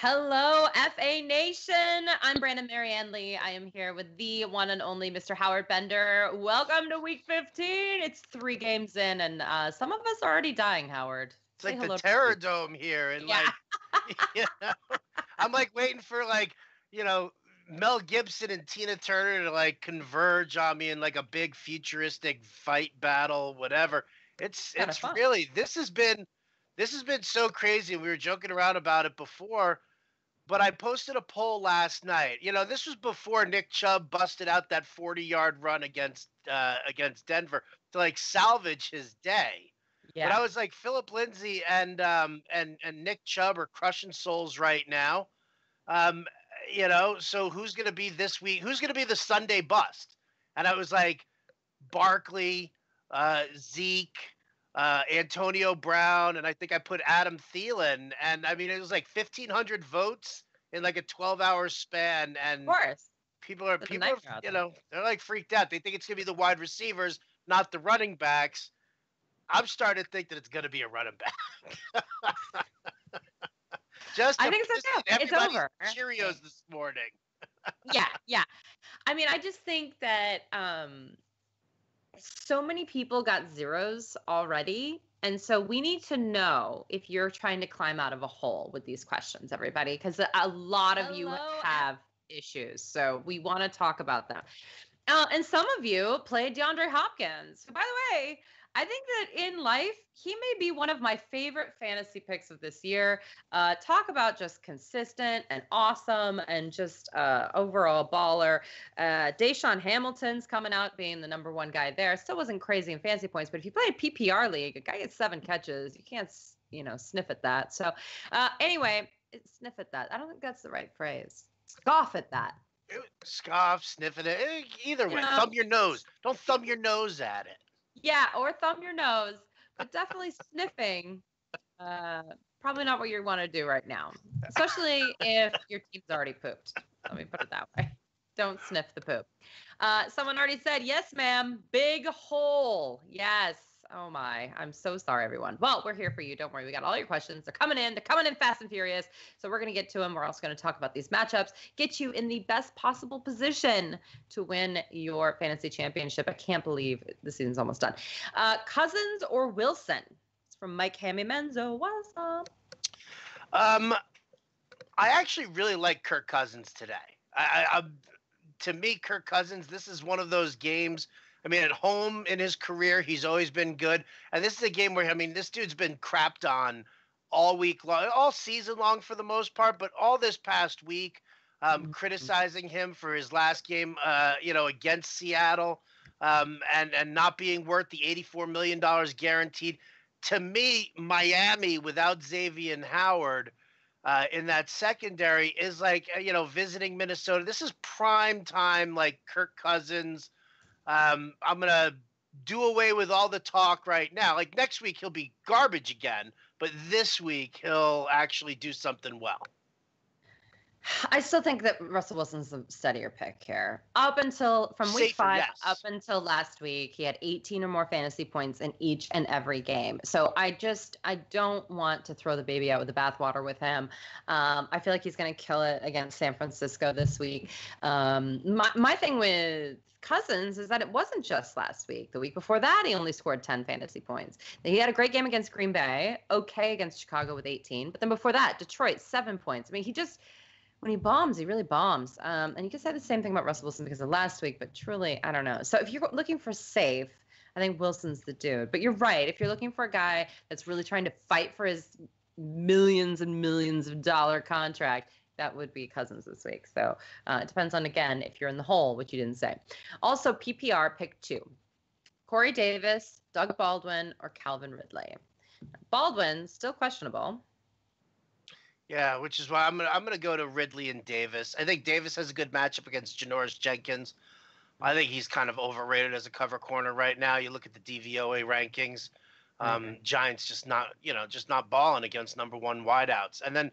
Hello, FA Nation. I'm Brandon Marianne Lee. I am here with the one and only Mr. Howard Bender. Welcome to week 15. It's 3 games in, and some of us are already dying, Howard. It's like the Terror Dome here. And I'm like waiting for Mel Gibson and Tina Turner to converge on me in like a big futuristic fight battle, whatever. It's really, this has been so crazy. We were joking around about it before. But I posted a poll last night. This was before Nick Chubb busted out that 40-yard run against Denver to salvage his day. Yeah. But I was like, Philip Lindsay and Nick Chubb are crushing souls right now. So who's going to be this week? Who's going to be the Sunday bust? And I was like, Barkley, Zeke, Antonio Brown, and I think I put Adam Thielen, and I mean it was like 1,500 votes in like a 12-hour span, and of course people are they're like freaked out. They think it's gonna be the wide receivers, not the running backs. I'm starting to think that it's gonna be a running back. I think it's over. Cheerios this morning. yeah. I mean, I just think that so many people got zeros already. And so we need to know if you're trying to climb out of a hole with these questions, everybody, because a lot of you have issues. So we want to talk about them. And some of you played DeAndre Hopkins. By the way, I think that in life, he may be one of my favorite fantasy picks of this year. Talk about just consistent and awesome and just overall baller. Deshaun Hamilton's coming out being the number one guy there. Still wasn't crazy in fantasy points, but if you play a PPR league, a guy gets 7 catches. You can't, sniff at that. So anyway, sniff at that. I don't think that's the right phrase. Scoff at that. Scoff, sniff at it. Either way, thumb your nose. Don't thumb your nose at it. Yeah, or thumb your nose, but definitely sniffing. Probably not what you want to do right now, especially if your team's already pooped. Let me put it that way. Don't sniff the poop. Someone already said, yes, ma'am, big hole. Yes. Oh, my. I'm so sorry, everyone. Well, we're here for you. Don't worry. We got all your questions. They're coming in. They're coming in fast and furious. So we're going to get to them. We're also going to talk about these matchups, get you in the best possible position to win your fantasy championship. I can't believe the season's almost done. Cousins or Wilson? It's from Mike Hammy Menzo. What's up? I actually really like Kirk Cousins today. To me, Kirk Cousins, this is one of those games. I mean, at home in his career, he's always been good. And this is a game where, this dude's been crapped on all week long, all season long for the most part, but all this past week, criticizing him for his last game, against Seattle, and not being worth the $84 million guaranteed. To me, Miami without Xavier Howard in that secondary is like, visiting Minnesota. This is prime time, like Kirk Cousins. I'm going to do away with all the talk right now. Like next week, he'll be garbage again, but this week he'll actually do something well. I still think that Russell Wilson's a steadier pick here. From week 5 up until last week, he had 18 or more fantasy points in each and every game. So I don't want to throw the baby out with the bathwater with him. I feel like he's going to kill it against San Francisco this week. My thing with Cousins is that it wasn't just last week. The week before that, he only scored 10 fantasy points. He had a great game against Green Bay, okay against Chicago with 18. But then before that, Detroit, 7 points. I mean, when he bombs, he really bombs. And you can say the same thing about Russell Wilson because of last week, but truly, I don't know. So if you're looking for safe, I think Wilson's the dude. But you're right. If you're looking for a guy that's really trying to fight for his millions and millions of dollar contract, that would be Cousins this week. So it depends on, again, if you're in the hole, which you didn't say. Also, PPR, pick 2. Corey Davis, Doug Baldwin, or Calvin Ridley. Baldwin, still questionable. Yeah, which is why I'm gonna go to Ridley and Davis. I think Davis has a good matchup against Janoris Jenkins. I think he's kind of overrated as a cover corner right now. You look at the DVOA rankings. Giants just not balling against number 1 wideouts. And then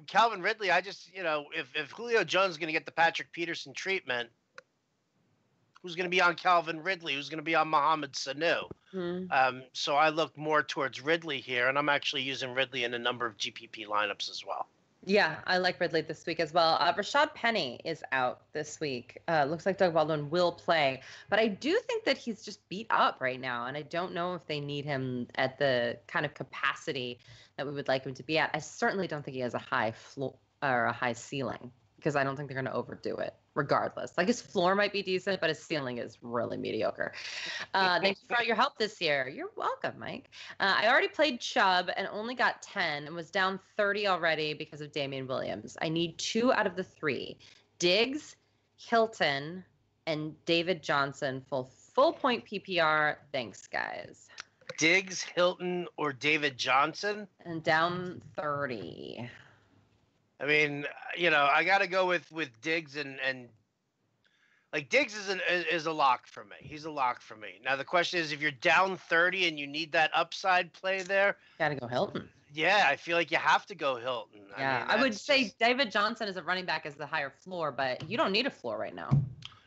Calvin Ridley, if Julio Jones is going to get the Patrick Peterson treatment, who's going to be on Calvin Ridley? Who's going to be on Mohamed Sanu? So I look more towards Ridley here, and I'm actually using Ridley in a number of GPP lineups as well. Yeah, I like Ridley this week as well. Rashad Penny is out this week. Looks like Doug Baldwin will play, but I do think that he's just beat up right now, and I don't know if they need him at the kind of capacity that we would like him to be at. I certainly don't think he has a high floor or a high ceiling because I don't think they're going to overdo it. Regardless, like his floor might be decent, but his ceiling is really mediocre. Thanks for all your help this year. You're welcome, Mike. I already played Chubb and only got 10 and was down 30 already because of Damian Williams. I need 2 out of the 3. Diggs, Hilton, and David Johnson full point PPR. Thanks, guys. Diggs, Hilton, or David Johnson? And down 30. I mean, I got to go with Diggs and like Diggs is a lock for me. He's a lock for me. Now the question is, if you're down 30 and you need that upside play there, got to go Hilton. Yeah, I feel like you have to go Hilton. Yeah, I would say David Johnson as a running back is the higher floor, but you don't need a floor right now.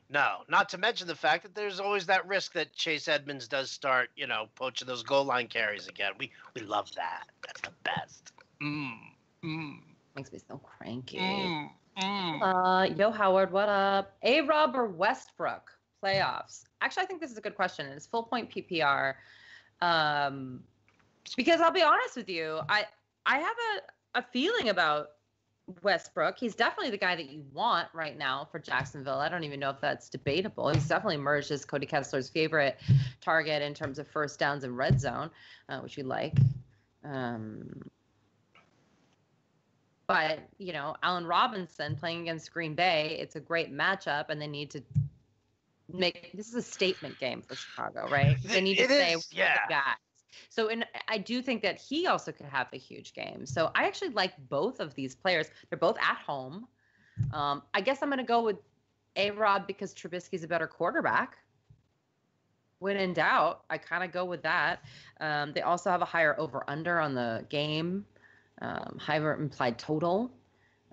No, not to mention the fact that there's always that risk that Chase Edmonds does start, poaching those goal line carries again. We love that. That's the best. Makes me so cranky. Yo, Howard, what up? A-Rob or Westbrook playoffs? Actually, I think this is a good question. It's full point PPR. Because I'll be honest with you, I have a feeling about Westbrook. He's definitely the guy that you want right now for Jacksonville. I don't even know if that's debatable. He's definitely emerged as Cody Kessler's favorite target in terms of first downs in red zone, which we like. But, Allen Robinson playing against Green Bay, it's a great matchup, and they need to this is a statement game for Chicago, right? They need to say, we're the guys. So I do think that he also could have a huge game. So I actually like both of these players. They're both at home. I guess I'm going to go with A-Rob because Trubisky's a better quarterback. When in doubt, I kind of go with that. They also have a higher over-under on the game. Higher implied total.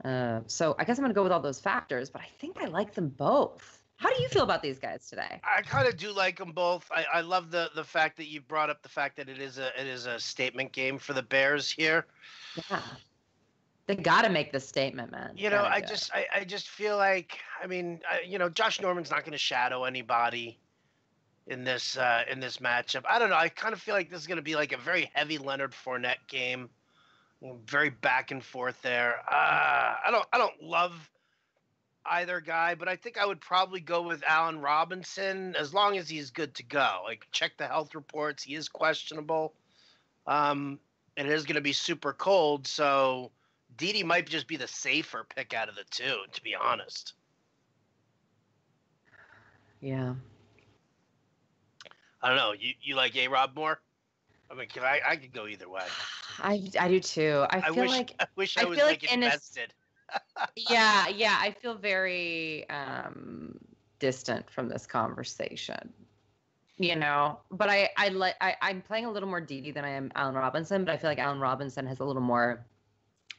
So I guess I'm going to go with all those factors, but I think I like them both. How do you feel about these guys today? I kind of do like them both. I love the fact that you brought up the fact that it is a statement game for the Bears here. Yeah. They got to make the statement, man. I just feel like, Josh Norman's not going to shadow anybody in this matchup. I don't know. I kind of feel like this is going to be like a very heavy Leonard Fournette game. Very back and forth there. I don't love either guy, but I think I would probably go with Allen Robinson as long as he's good to go. Like, check the health reports. He is questionable. It is going to be super cold, so Dede might just be the safer pick out of the two, to be honest. Yeah. I don't know. You like A-Rob more? I mean, I could go either way. I do too. I wish I was invested. Yeah. I feel very distant from this conversation. But I'm playing a little more Dede than I am Allen Robinson, but I feel like Allen Robinson has a little more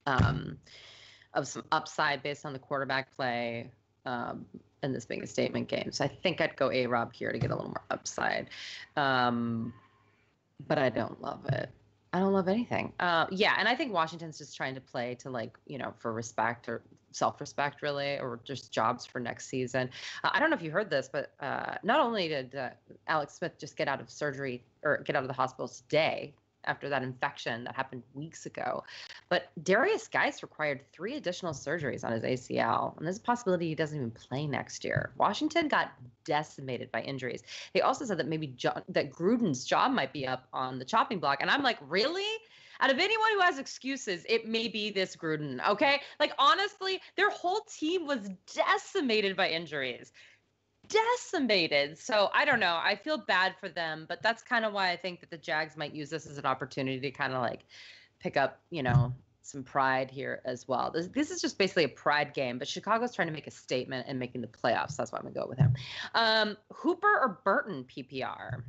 of some upside based on the quarterback play. And this being a statement game. So I think I'd go A-Rob here to get a little more upside. But I don't love it. I don't love anything. And I think Washington's just trying to play to for respect or self-respect really, or just jobs for next season. I don't know if you heard this, but not only did Alex Smith just get out of surgery or get out of the hospital today after that infection that happened weeks ago, but Darius Geis required 3 additional surgeries on his ACL, and there's a possibility he doesn't even play next year. Washington got decimated by injuries. They also said that maybe that Gruden's job might be up on the chopping block, and I'm like, really? Out of anyone who has excuses, it may be this Gruden, okay? Like, honestly, their whole team was decimated by injuries. Decimated. So I don't know. I feel bad for them, but that's kind of why I think that the Jags might use this as an opportunity to kind of like pick up, some pride here as well. This is just basically a pride game, but Chicago's trying to make a statement and making the playoffs. That's why I'm gonna go with him. Hooper or Burton PPR?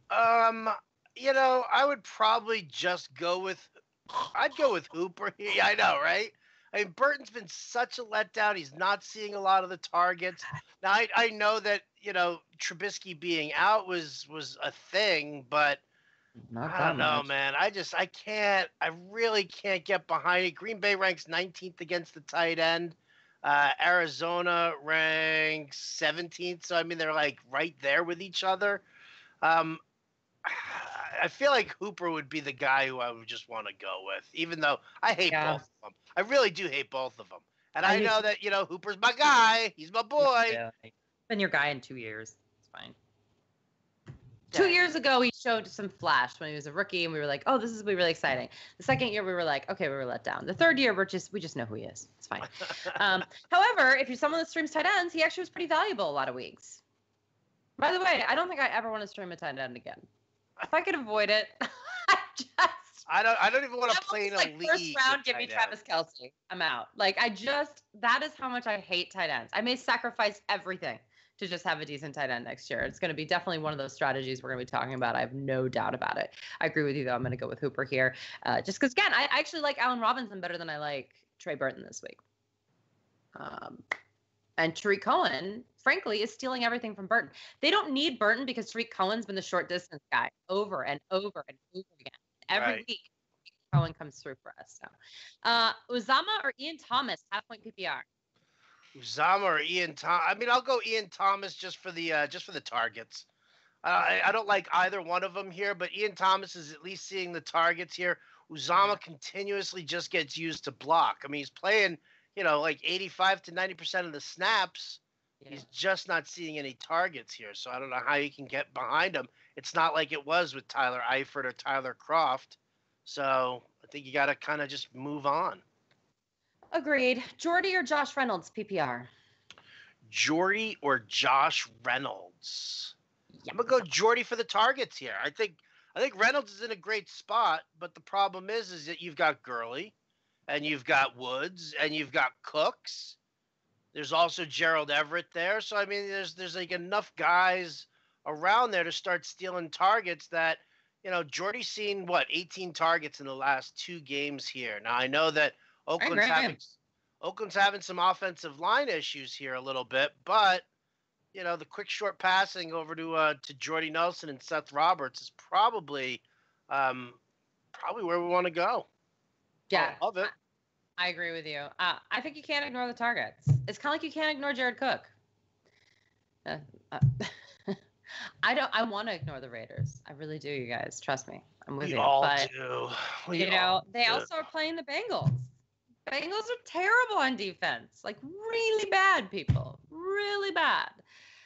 I would probably just go with Hooper here. Yeah, I know, right? I mean, Burton's been such a letdown. He's not seeing a lot of the targets. Now, I know that, Trubisky being out was a thing, but Not I that don't know, much. man. I really can't get behind it. Green Bay ranks 19th against the tight end. Arizona ranks 17th. So, I mean, they're like right there with each other. Um, I feel like Hooper would be the guy who I would just want to go with, even though I hate both of them. I really do hate both of them. And I know that, Hooper's my guy. He's my boy. Been your guy in 2 years. It's fine. 2 years ago, he showed some flash when he was a rookie, and we were like, "Oh, this is really exciting." The second year, we were like, "Okay, we were let down." The third year, we just know who he is. It's fine. However, if you're someone that streams tight ends, he actually was pretty valuable a lot of weeks. By the way, I don't think I ever want to stream a tight end again. If I could avoid it, I don't even want to play in a league. First round, give me Travis Kelce. I'm out. That is how much I hate tight ends. I may sacrifice everything to just have a decent tight end next year. It's going to be definitely one of those strategies we're going to be talking about. I have no doubt about it. I agree with you, though. I'm going to go with Hooper here. Just because, again, I actually like Allen Robinson better than I like Trey Burton this week. And Tariq Cohen, frankly, is stealing everything from Burton. They don't need Burton because Tariq Cohen's been the short distance guy over and over and over again. Every week, Cohen comes through for us. So, Uzama or Ian Thomas, half-point PPR? Uzama or Ian Thomas? I mean, I'll go Ian Thomas just for the targets. I don't like either one of them here, but Ian Thomas is at least seeing the targets here. Uzama continuously just gets used to block. I mean, he's playing, like 85 to 90% of the snaps. Yeah. He's just not seeing any targets here, so I don't know how you can get behind him. It's not like it was with Tyler Eifert or Tyler Kroft. So I think you got to kind of just move on. Agreed. Jordy or Josh Reynolds, PPR? Jordy or Josh Reynolds? Yep. I'm going to go Jordy for the targets here. I think Reynolds is in a great spot, but the problem is that you've got Gurley, and you've got Woods, and you've got Cooks. There's also Gerald Everett there. So, I mean, there's like enough guys around there to start stealing targets that, Jordy's seen, 18 targets in the last 2 games here. Now, I know that Oakland's having some offensive line issues here a little bit, but, the quick short passing over to Jordy Nelson and Seth Roberts is probably where we want to go. Yeah. I love it. I agree with you. I think you can't ignore the targets. It's kind of like you can't ignore Jared Cook. I want to ignor the Raiders. I really do, you guys. Trust me. I'm with you. We all do. They also are playing the Bengals. Bengals are terrible on defense. Like, really bad, people. Really bad.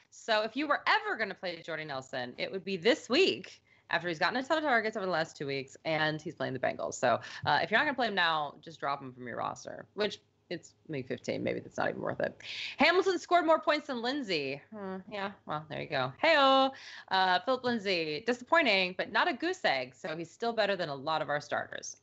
So if you were ever going to play Jordy Nelson, it would be this week after he's gotten a ton of targets over the last 2 weeks, and he's playing the Bengals. So if you're not going to play him now, just drop him from your roster, which it's week 15. Maybe that's not even worth it. Hamilton scored more points than Lindsay. Yeah, well, there you go. Hey-oh. Philip Lindsay, disappointing, but not a goose egg, so he's still better than a lot of our starters.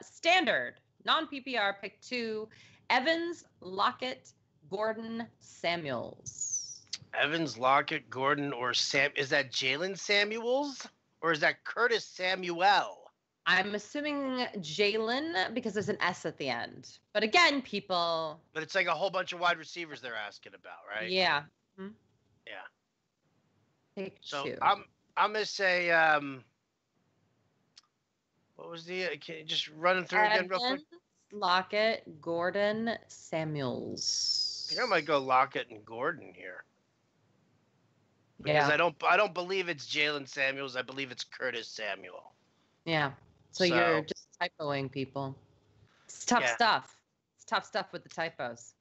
Standard, non-PPR, pick 2, Evans, Lockett, Gordon, Samuels. Evans, Lockett, Gordon, or Sam. Is that Jalen Samuels? Or is that Curtis Samuel? I'm assuming Jalen because there's an S at the end. But again, people. But it's like a whole bunch of wide receivers they're asking about, right? Yeah. Yeah. Pick so 2. I'm gonna say what was the? Can you just run it through again real quick? Lockett, Gordon, Samuels. I think I might go Lockett and Gordon here. Because I don't believe it's Jalen Samuels. I believe it's Curtis Samuel. Yeah. So you're just typoing people. It's tough stuff. It's tough stuff with the typos.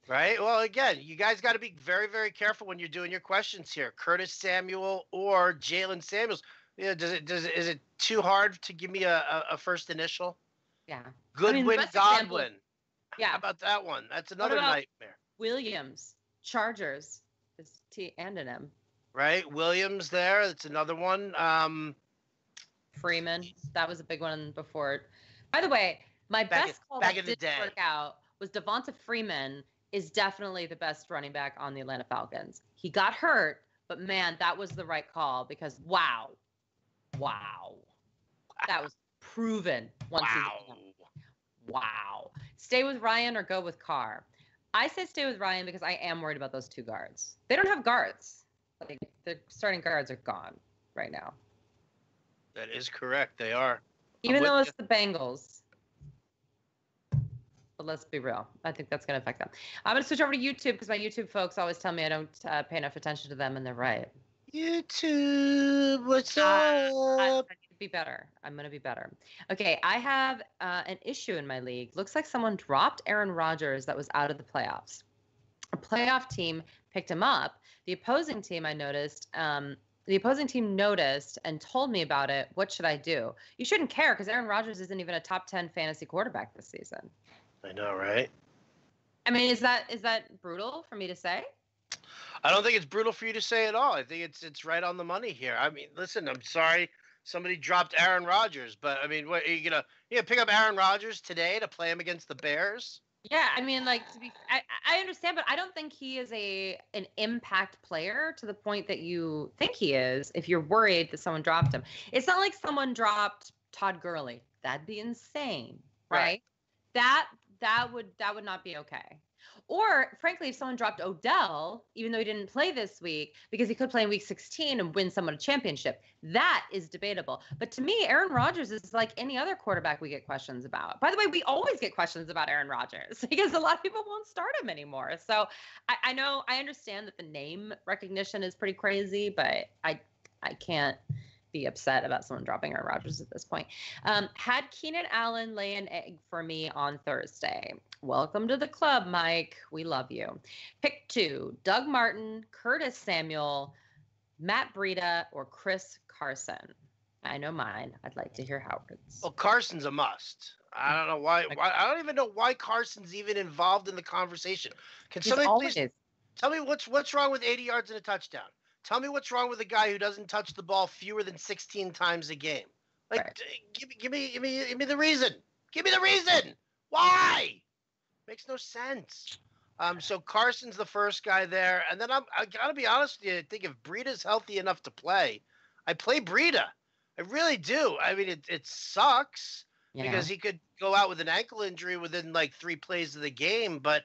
Right. Well, again, you guys got to be very, very careful when you're doing your questions here. Curtis Samuel or Jalen Samuels. Is it too hard to give me a first initial? Yeah. Goodwin, Godwin. Yeah. How about that one? That's another nightmare. Williams, Chargers. Is T and an M. Right. Williams there. That's another one. Freeman. That was a big one before. By the way, my best call that didn't work out was Devonta Freeman is definitely the best running back on the Atlanta Falcons. He got hurt, but man, that was the right call because wow. That was proven once again. Wow. Stay with Ryan or go with Carr. I say stay with Ryan because I am worried about those 2 guards. They don't have guards. Like, the starting guards are gone right now. That is correct. They are. Even though it's the Bengals. But let's be real. I think that's going to affect them. I'm going to switch over to YouTube because my YouTube folks always tell me I don't pay enough attention to them, and they're right. YouTube, what's up? I need to be better. I'm going to be better. Okay, I have an issue in my league. Looks like someone dropped Aaron Rodgers that was out of the playoffs. A playoff team picked him up. The opposing team, I noticed, noticed and told me about it. What should I do? You shouldn't care because Aaron Rodgers isn't even a top 10 fantasy quarterback this season. I know, right? I mean, is that brutal for me to say? I don't think it's brutal for you to say at all. I think it's right on the money here. I mean, listen, I'm sorry somebody dropped Aaron Rodgers, but I mean, what are you gonna pick up Aaron Rodgers today to play him against the Bears? Yeah, I mean, like I understand, but I don't think he is an impact player to the point that you think he is. If you're worried that someone dropped him, it's not like someone dropped Todd Gurley. That'd be insane, right? That would not be okay. Or, frankly, if someone dropped Odell, even though he didn't play this week, because he could play in Week 16 and win someone a championship, that is debatable. But to me, Aaron Rodgers is like any other quarterback we get questions about. By the way, we always get questions about Aaron Rodgers because a lot of people won't start him anymore. So I know, I understand that the name recognition is pretty crazy, but I can't be upset about someone dropping Aaron Rodgers at this point. Had Keenan Allen lay an egg for me on Thursday. Welcome to the club, Mike. We love you. Pick 2, Doug Martin, Curtis Samuel, Matt Breida, or Chris Carson. I know mine. I'd like to hear Howard's. Well, Carson's a must. I don't know why. I don't even know why Carson's even involved in the conversation. Can somebody please tell me what's wrong with 80 yards and a touchdown? Tell me what's wrong with a guy who doesn't touch the ball fewer than 16 times a game. Like, right. Give me the reason. Give me the reason. Why? Makes no sense. So Carson's the first guy there, and then I gotta be honest with you. I think if Breida's healthy enough to play, I play Breida. I really do. I mean, it sucks because he could go out with an ankle injury within like 3 plays of the game, but.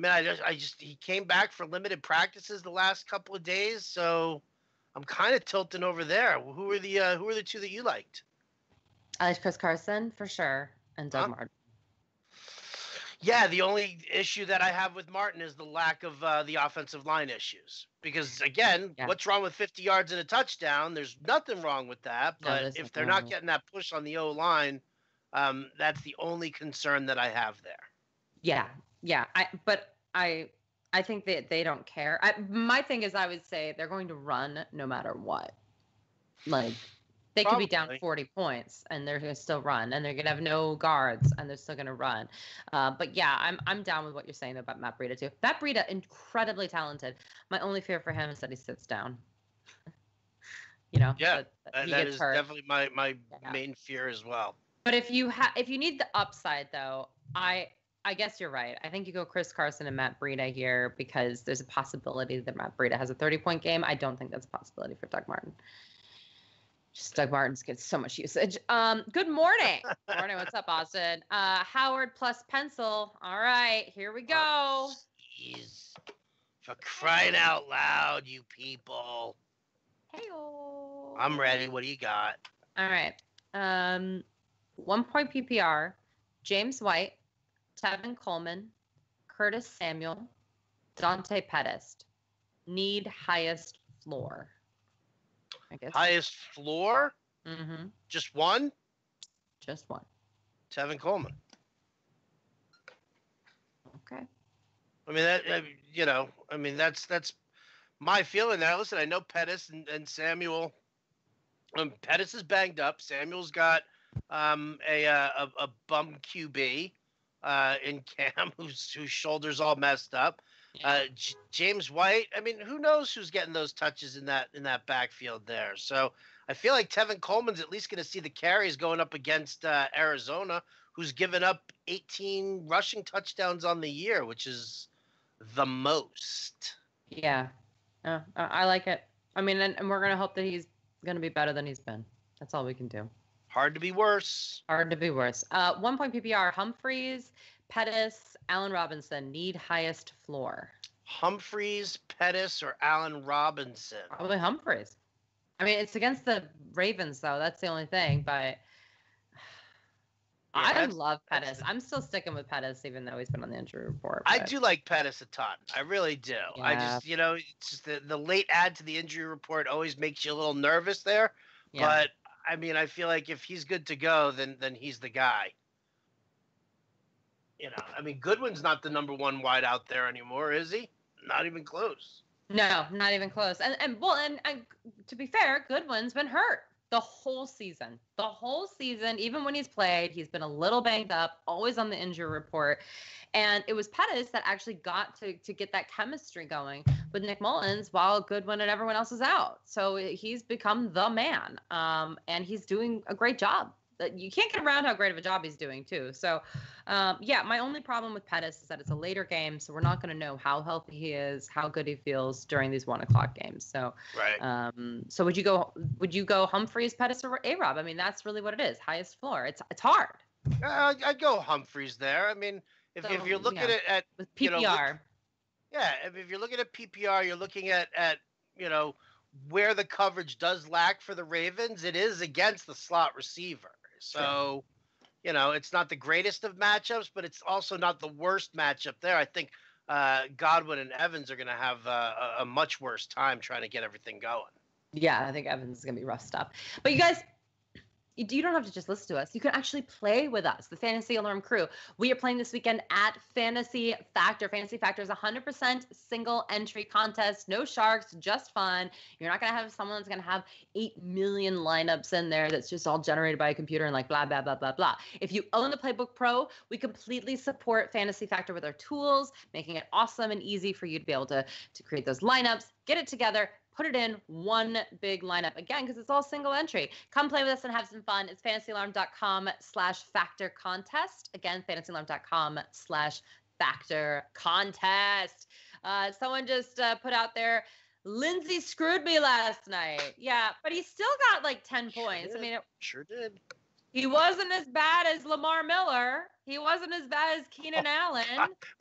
I mean, he came back for limited practices the last couple of days, so I'm kind of tilting over there. Who are the 2 that you liked? I liked Chris Carson for sure, and Doug Martin. Yeah, the only issue that I have with Martin is the lack of the offensive line issues. Because again, what's wrong with 50 yards and a touchdown? There's nothing wrong with that. But if they're not getting that push on the O-line, that's the only concern that I have there. Yeah. Yeah, I think that they don't care. My thing is, I would say they're going to run no matter what. Like, they could be down 40 points, and they're going to still run, and they're going to have no guards, and they're still going to run. But yeah, I'm down with what you're saying about Matt Breida too. Matt Breida, incredibly talented. My only fear for him is that he sits down. Yeah, that is hurt. Definitely my main fear as well. But if you need the upside, though, I guess you're right. I think you go Chris Carson and Matt Breida here because there's a possibility that Matt Breida has a 30-point game. I don't think that's a possibility for Doug Martin. Just Doug Martin's gets so much usage. Good morning. Morning. What's up, Austin? Howard plus pencil. All right, here we go. Jeez. For crying out loud, you people. Hey-o. I'm ready. What do you got? All right. 1-point PPR. James White. Tevin Coleman, Curtis Samuel, Dante Pettis. Need highest floor. I guess. Highest floor? Mm-hmm. Just one? Just one. Tevin Coleman. Okay. I mean, that's my feeling there. Listen, I know Pettis and Samuel. Pettis is banged up. Samuel's got a bum QB. In Cam, whose shoulder's all messed up. James White. I mean, who knows who's getting those touches in that backfield there? So I feel like Tevin Coleman's at least going to see the carries going up against Arizona, who's given up 18 rushing touchdowns on the year, which is the most. Yeah, I like it. I mean, and we're going to hope that he's going to be better than he's been. That's all we can do. Hard to be worse. 1-point PPR. Humphreys, Pettis, Allen Robinson. Need highest floor. Humphreys, Pettis, or Allen Robinson? Probably Humphreys. I mean, it's against the Ravens, though. That's the only thing. But I love Pettis. I'm still sticking with Pettis, even though he's been on the injury report. But I do like Pettis a ton. I really do. Yeah. I just, it's just the late add to the injury report always makes you a little nervous there. Yeah. But I mean, I feel like if he's good to go, then he's the guy. I mean, Goodwin's not the number one wide out there anymore, is he? Not even close. No, not even close. And to be fair, Goodwin's been hurt the whole season. The whole season, even when he's played, he's been a little banged up, always on the injury report. And it was Pettis that actually got to get that chemistry going with Nick Mullins while Goodwin and everyone else is out. So he's become the man, and he's doing a great job. You can't get around how great of a job he's doing, too. So, my only problem with Pettis is that it's a later game, so we're not going to know how healthy he is, how good he feels during these 1 o'clock games. So, right. So would you go Humphreys, Pettis, or A-Rob? I mean, that's really what it is. Highest floor. It's hard. I'd go Humphreys there. I mean, if you're looking at with PPR, if you're looking at PPR, you're looking at where the coverage does lack for the Ravens. It is against the slot receiver. So, it's not the greatest of matchups, but it's also not the worst matchup there. I think Godwin and Evans are going to have a much worse time trying to get everything going. Yeah, I think Evans is going to be rough stuff. But you guys, you don't have to just listen to us. You can actually play with us, the Fantasy Alarm crew. We are playing this weekend at Fantasy Factor. Fantasy Factor is a 100% single entry contest. No sharks, just fun. You're not going to have someone that's going to have 8 million lineups in there that's just all generated by a computer and like blah, blah, blah, blah, blah. If you own the Playbook Pro, we completely support Fantasy Factor with our tools, making it awesome and easy for you to be able to create those lineups, get it together, put it in one big lineup again, because it's all single entry. Come play with us and have some fun. It's fantasyalarm.com/factor contest. Again, fantasyalarm.com/factor contest. Someone just put out there, Lindsay screwed me last night. Yeah, but he still got like 10 points. Did. I mean, sure did. He wasn't as bad as Lamar Miller. He wasn't as bad as Keenan Allen.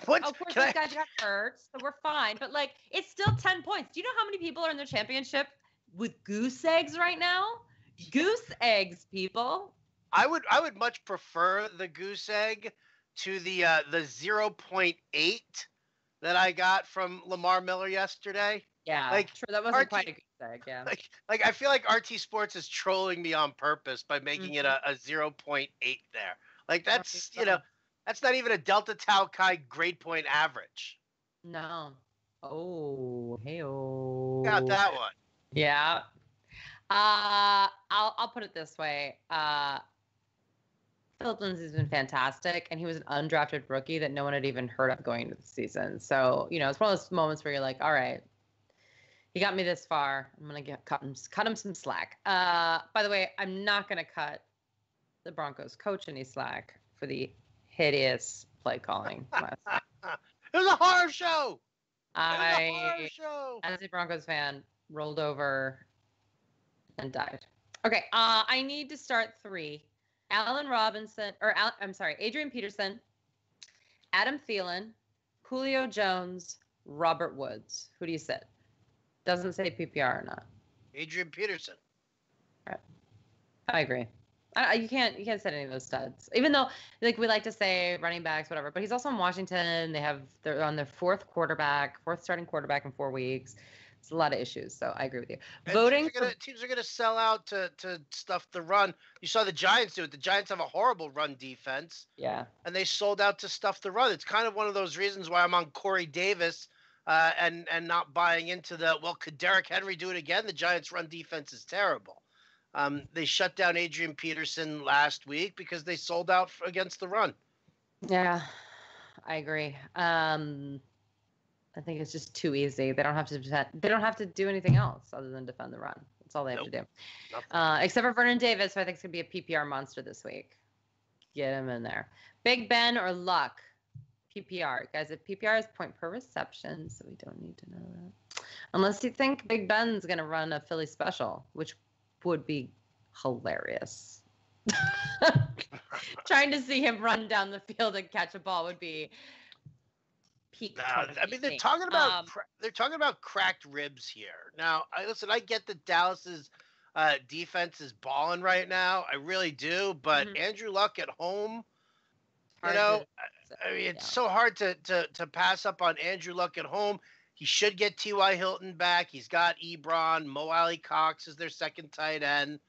What? Of course, those guys got hurt, so we're fine. But, like, it's still 10 points. Do you know how many people are in the championship with goose eggs right now? Goose eggs, people. I would much prefer the goose egg to the 0.8 that I got from Lamar Miller yesterday. Yeah, like, sure, that wasn't quite a goose egg, yeah. Like I feel like RT Sports is trolling me on purpose by making it a 0.8 there. Like, that's, that's not even a Delta Tau Chi grade point average. No. Oh, hey-oh. Got that one. Yeah. I'll put it this way. Philip Lindsay's been fantastic, and he was an undrafted rookie that no one had even heard of going into the season. So, it's one of those moments where you're like, all right, he got me this far. I'm going to cut him some slack. By the way, I'm not going to cut the Broncos coach any slack for the hideous play calling last night. It was a horror show. As a Broncos fan, rolled over and died. Okay, I need to start 3. Adrian Peterson, Adam Thielen, Julio Jones, Robert Woods. Who do you sit? Doesn't say PPR or not. Adrian Peterson. Right. I agree. You can't set any of those studs. Even though, like, we like to say running backs, whatever. But he's also in Washington. They're on their 4th starting quarterback in 4 weeks. It's a lot of issues. So I agree with you. And teams are gonna sell out to stuff the run. You saw the Giants do it. The Giants have a horrible run defense. Yeah. And they sold out to stuff the run. It's kind of one of those reasons why I'm on Corey Davis. And not buying into could Derrick Henry do it again? The Giants' run defense is terrible. They shut down Adrian Peterson last week because they sold out against the run. Yeah, I agree. I think it's just too easy. They don't have to do anything else other than defend the run. That's all they have to do. Except for Vernon Davis, who I think is going to be a PPR monster this week. Get him in there. Big Ben or Luck? PPR. Guys, if PPR is point per reception, so we don't need to know that. Unless you think Big Ben's going to run a Philly special, which would be hilarious. Trying to see him run down the field and catch a ball would be peak. I mean, they're talking about cracked ribs here. Now, I get that Dallas is defense is balling right now. I really do. But Andrew Luck at home, I mean, it's so hard to pass up on Andrew Luck at home. He should get T.Y. Hilton back. He's got Ebron. Mo Alley Cox is their second tight end.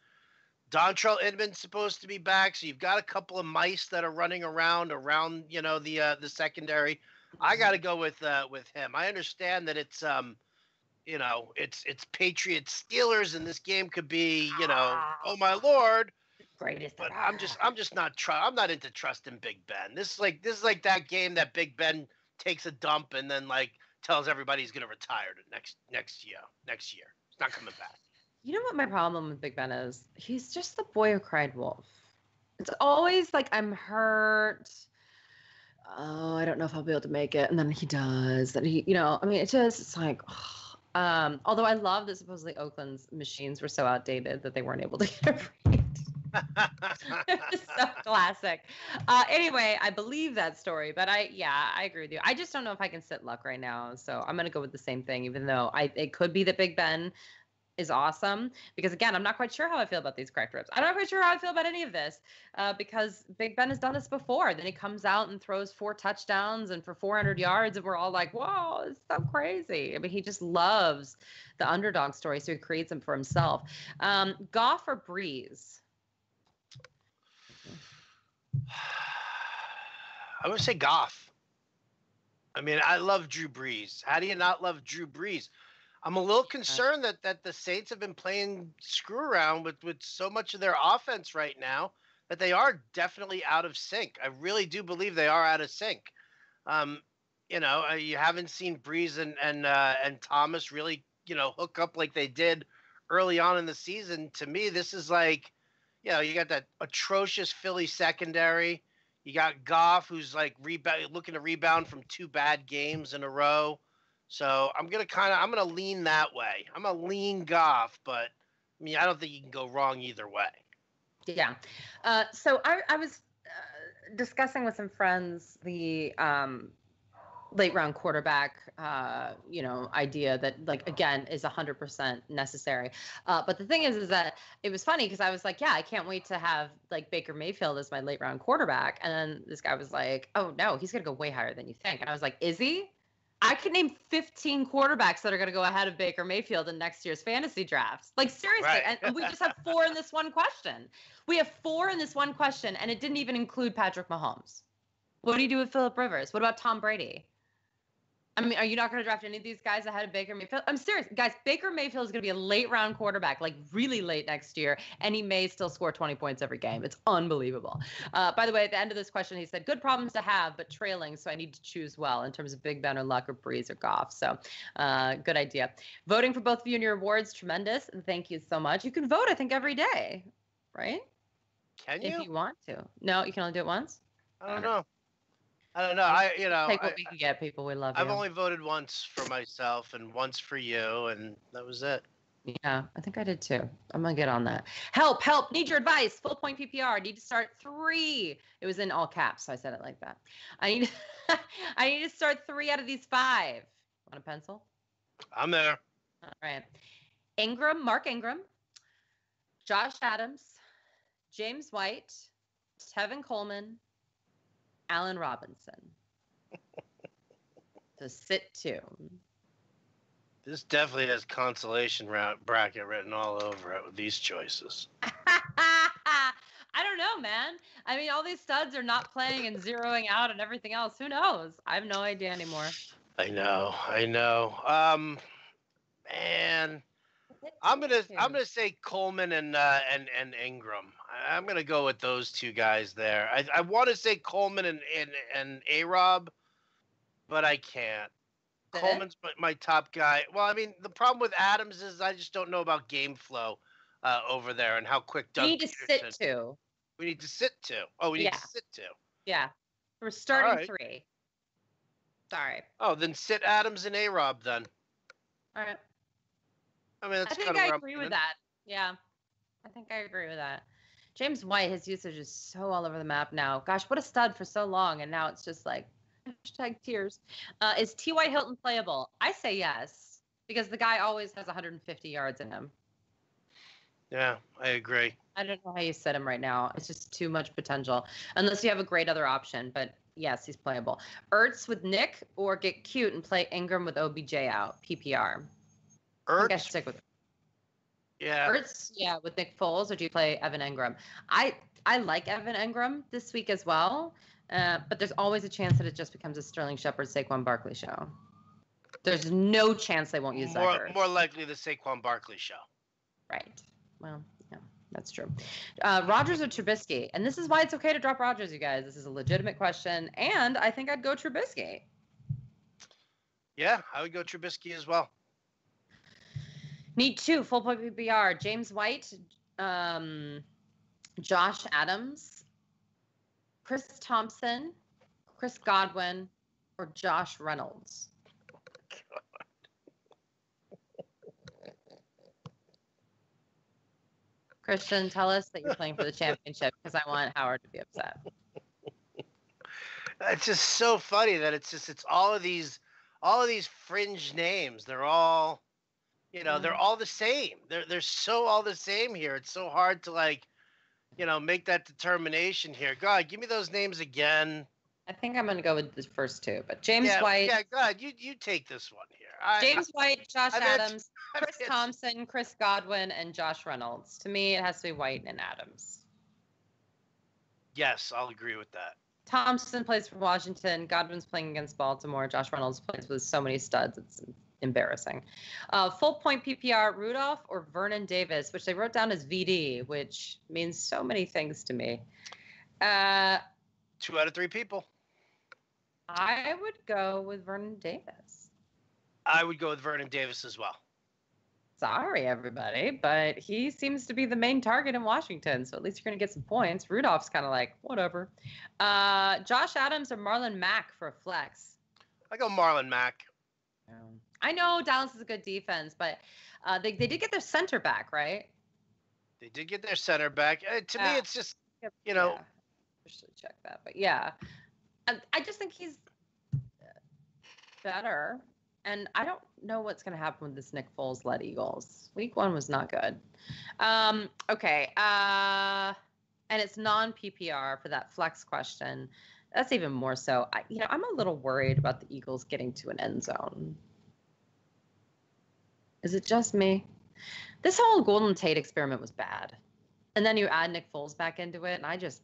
Dontrell Inman's supposed to be back, so you've got a couple of mice that are running around, the secondary. I got to go with him. I understand that it's it's Patriots Steelers, and this game could be oh my lord, greatest. But I'm just not I'm not into trusting Big Ben. This is like that game that Big Ben takes a dump and then tells everybody he's going to retire next year. He's not coming back. You know what my problem with Big Ben is? He's just the boy who cried wolf. It's always like, I'm hurt. Oh, I don't know if I'll be able to make it. And then he does. And it's like, although I love that supposedly Oakland's machines were so outdated that they weren't able to get it right. So classic. Anyway, I believe that story, but I agree with you. I just don't know if I can sit Luck right now. So I'm going to go with the same thing, even though it could be that Big Ben is awesome, because again, I'm not quite sure how I feel about these cracked ribs. I'm not quite sure how I feel about any of this, because Big Ben has done this before. Then he comes out and throws 4 touchdowns and for 400 yards, and we're all like, "Whoa, it's so crazy!" I mean, he just loves the underdog story, so he creates them for himself. Goff or Breeze? I would say Goff. I mean, I love Drew Brees. How do you not love Drew Brees? I'm a little concerned that the Saints have been playing screw around with so much of their offense right now that they are definitely out of sync. I really do believe they are out of sync. You haven't seen Breeze and Thomas really, hook up like they did early on in the season. To me, this is like, you got that atrocious Philly secondary. You got Goff, who's looking to rebound from 2 bad games in a row. So I'm gonna lean that way. I'm gonna lean Goff, but I mean, I don't think you can go wrong either way. Yeah. So I was discussing with some friends the late round quarterback, idea that again is 100% necessary. But the thing is that it was funny because I was like, yeah, I can't wait to have Baker Mayfield as my late round quarterback. And then this guy was like, oh no, he's going to go way higher than you think. And I was like, is he? I could name 15 quarterbacks that are going to go ahead of Baker Mayfield in next year's fantasy drafts. Seriously. Right. And we just have 4 in this one question. We have 4 in this one question, and it didn't even include Patrick Mahomes. What do you do with Phillip Rivers? What about Tom Brady? I mean, are you not going to draft any of these guys ahead of Baker Mayfield? I'm serious. Guys, Baker Mayfield is going to be a late-round quarterback, really late next year, and he may still score 20 points every game. It's unbelievable. By the way, at the end of this question, he said, good problems to have, but trailing, so I need to choose well in terms of Big Ben or Luck or Breeze or Goff. So good idea. Voting for both of you in your awards, tremendous. Thank you so much. You can vote, I think, every day, right? Can you? If you want to. No, you can only do it once? I don't know. Take what we can get, people. We love you. I've only voted once for myself and once for you, and that was it. Yeah, I think I did too. I'm gonna get on that. Help! Need your advice. Full point PPR. Need to start 3. It was in all caps, so I said it like that. I need to start 3 out of these 5. Want a pencil? I'm there. All right. Mark Ingram, Josh Adams, James White, Tevin Coleman, Allen Robinson. To sit 2. This definitely has consolation bracket written all over it with these choices. I don't know, man. I mean, all these studs are not playing and zeroing out and everything else. Who knows? I have no idea anymore. I know. Man, I'm gonna say Coleman and Ingram. I'm gonna go with those 2 guys there. I want to say Coleman and A-Rob, but I can't. Coleman's my top guy. Well, I mean, the problem with Adams is I just don't know about game flow over there and how quick Doug. We need to sit 2. We need to sit 2. Oh, we need to sit 2. Yeah, we're starting 3. Sorry. Oh, then sit Adams and A-Rob then. All right. I mean, that's I think I agree with that. Yeah, I think I agree with that. James White, his usage is so all over the map now. Gosh, what a stud for so long, and now it's just #tears. Is T.Y. Hilton playable? I say yes, because the guy always has 150 yards in him. Yeah, I agree. I don't know how you set him right now. It's just too much potential. Unless you have a great other option. But yes, he's playable. Ertz with Nick or get cute and play Ingram with OBJ out. PPR. Ertz? I think I stick with Yeah. Ertz, yeah, with Nick Foles, or do you play Evan Ingram? I like Evan Ingram this week as well. But there's always a chance that it just becomes a Sterling Shepard, Saquon Barkley show. There's no chance they won't use that. More likely the Saquon Barkley show. Right. Well, yeah, that's true. Rodgers or Trubisky? And this is why it's okay to drop Rodgers, you guys. This is a legitimate question. And I think I'd go Trubisky. Yeah, I would go Trubisky as well. Need 2 full point PPR. James White, Josh Adams, Chris Thompson, Chris Godwin, or Josh Reynolds. Christian, tell us that you're playing for the championship because I want Howard to be upset. It's just so funny that it's all of these fringe names. They're all, they're all the same. They're so all the same here. It's so hard to make that determination here. God, give me those names again. I think I'm going to go with the first 2, but James White. Yeah, God, you take this one here. James White, Josh Adams, Chris Thompson, Chris Godwin, and Josh Reynolds. To me, it has to be White and Adams. Yes, I'll agree with that. Thompson plays for Washington. Godwin's playing against Baltimore. Josh Reynolds plays with so many studs. It's embarrassing. Full point PPR, Rudolph or Vernon Davis, which they wrote down as VD, which means so many things to me. 2 out of 3 people. I would go with Vernon Davis. I would go with Vernon Davis as well. Sorry, everybody, but he seems to be the main target in Washington, so at least you're going to get some points. Rudolph's kind of like, whatever. Josh Adams or Marlon Mack for a flex? I go Marlon Mack. I know Dallas is a good defense, but they did get their center back, right? They did get their center back. To me, it's just, Yeah, I should check that, but yeah. I just think he's better. And I don't know what's going to happen with this Nick Foles-led Eagles. Week 1 was not good. Okay. And it's non-PPR for that flex question. That's even more so. I'm a little worried about the Eagles getting to an end zone. Is it just me? This whole Golden Tate experiment was bad. And then you add Nick Foles back into it, and I just,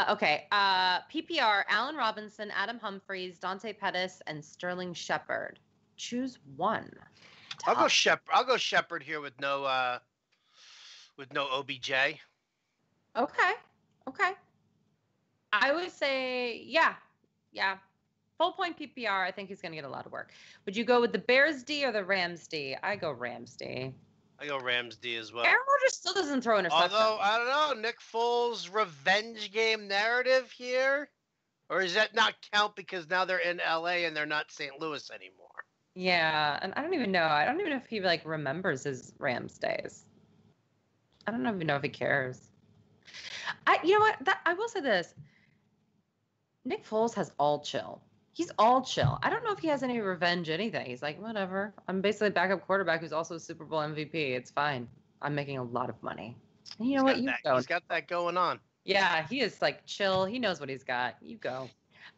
Okay. PPR, Allen Robinson, Adam Humphries, Dante Pettis, and Sterling Shepard. Choose one. I'll go Shepard here with no OBJ. Okay. I would say, yeah. Full point PPR, I think he's going to get a lot of work. Would you go with the Bears D or the Rams D? I go Rams D. I go Rams D as well. Aaron Rodgers still doesn't throw interceptions. Although, I don't know, Nick Foles' revenge game narrative here? Or does that not count because now they're in LA and they're not St. Louis anymore? Yeah, and I don't even know. I don't even know if he remembers his Rams days. I don't even know if he cares. You know what? I will say this. Nick Foles has all chill. He's all chill. I don't know if he has any revenge, anything. He's like, whatever. I'm basically a backup quarterback who's also a Super Bowl MVP. It's fine. I'm making a lot of money. And you know what? You go. He's got that going on. Yeah, he is chill. He knows what he's got. You go.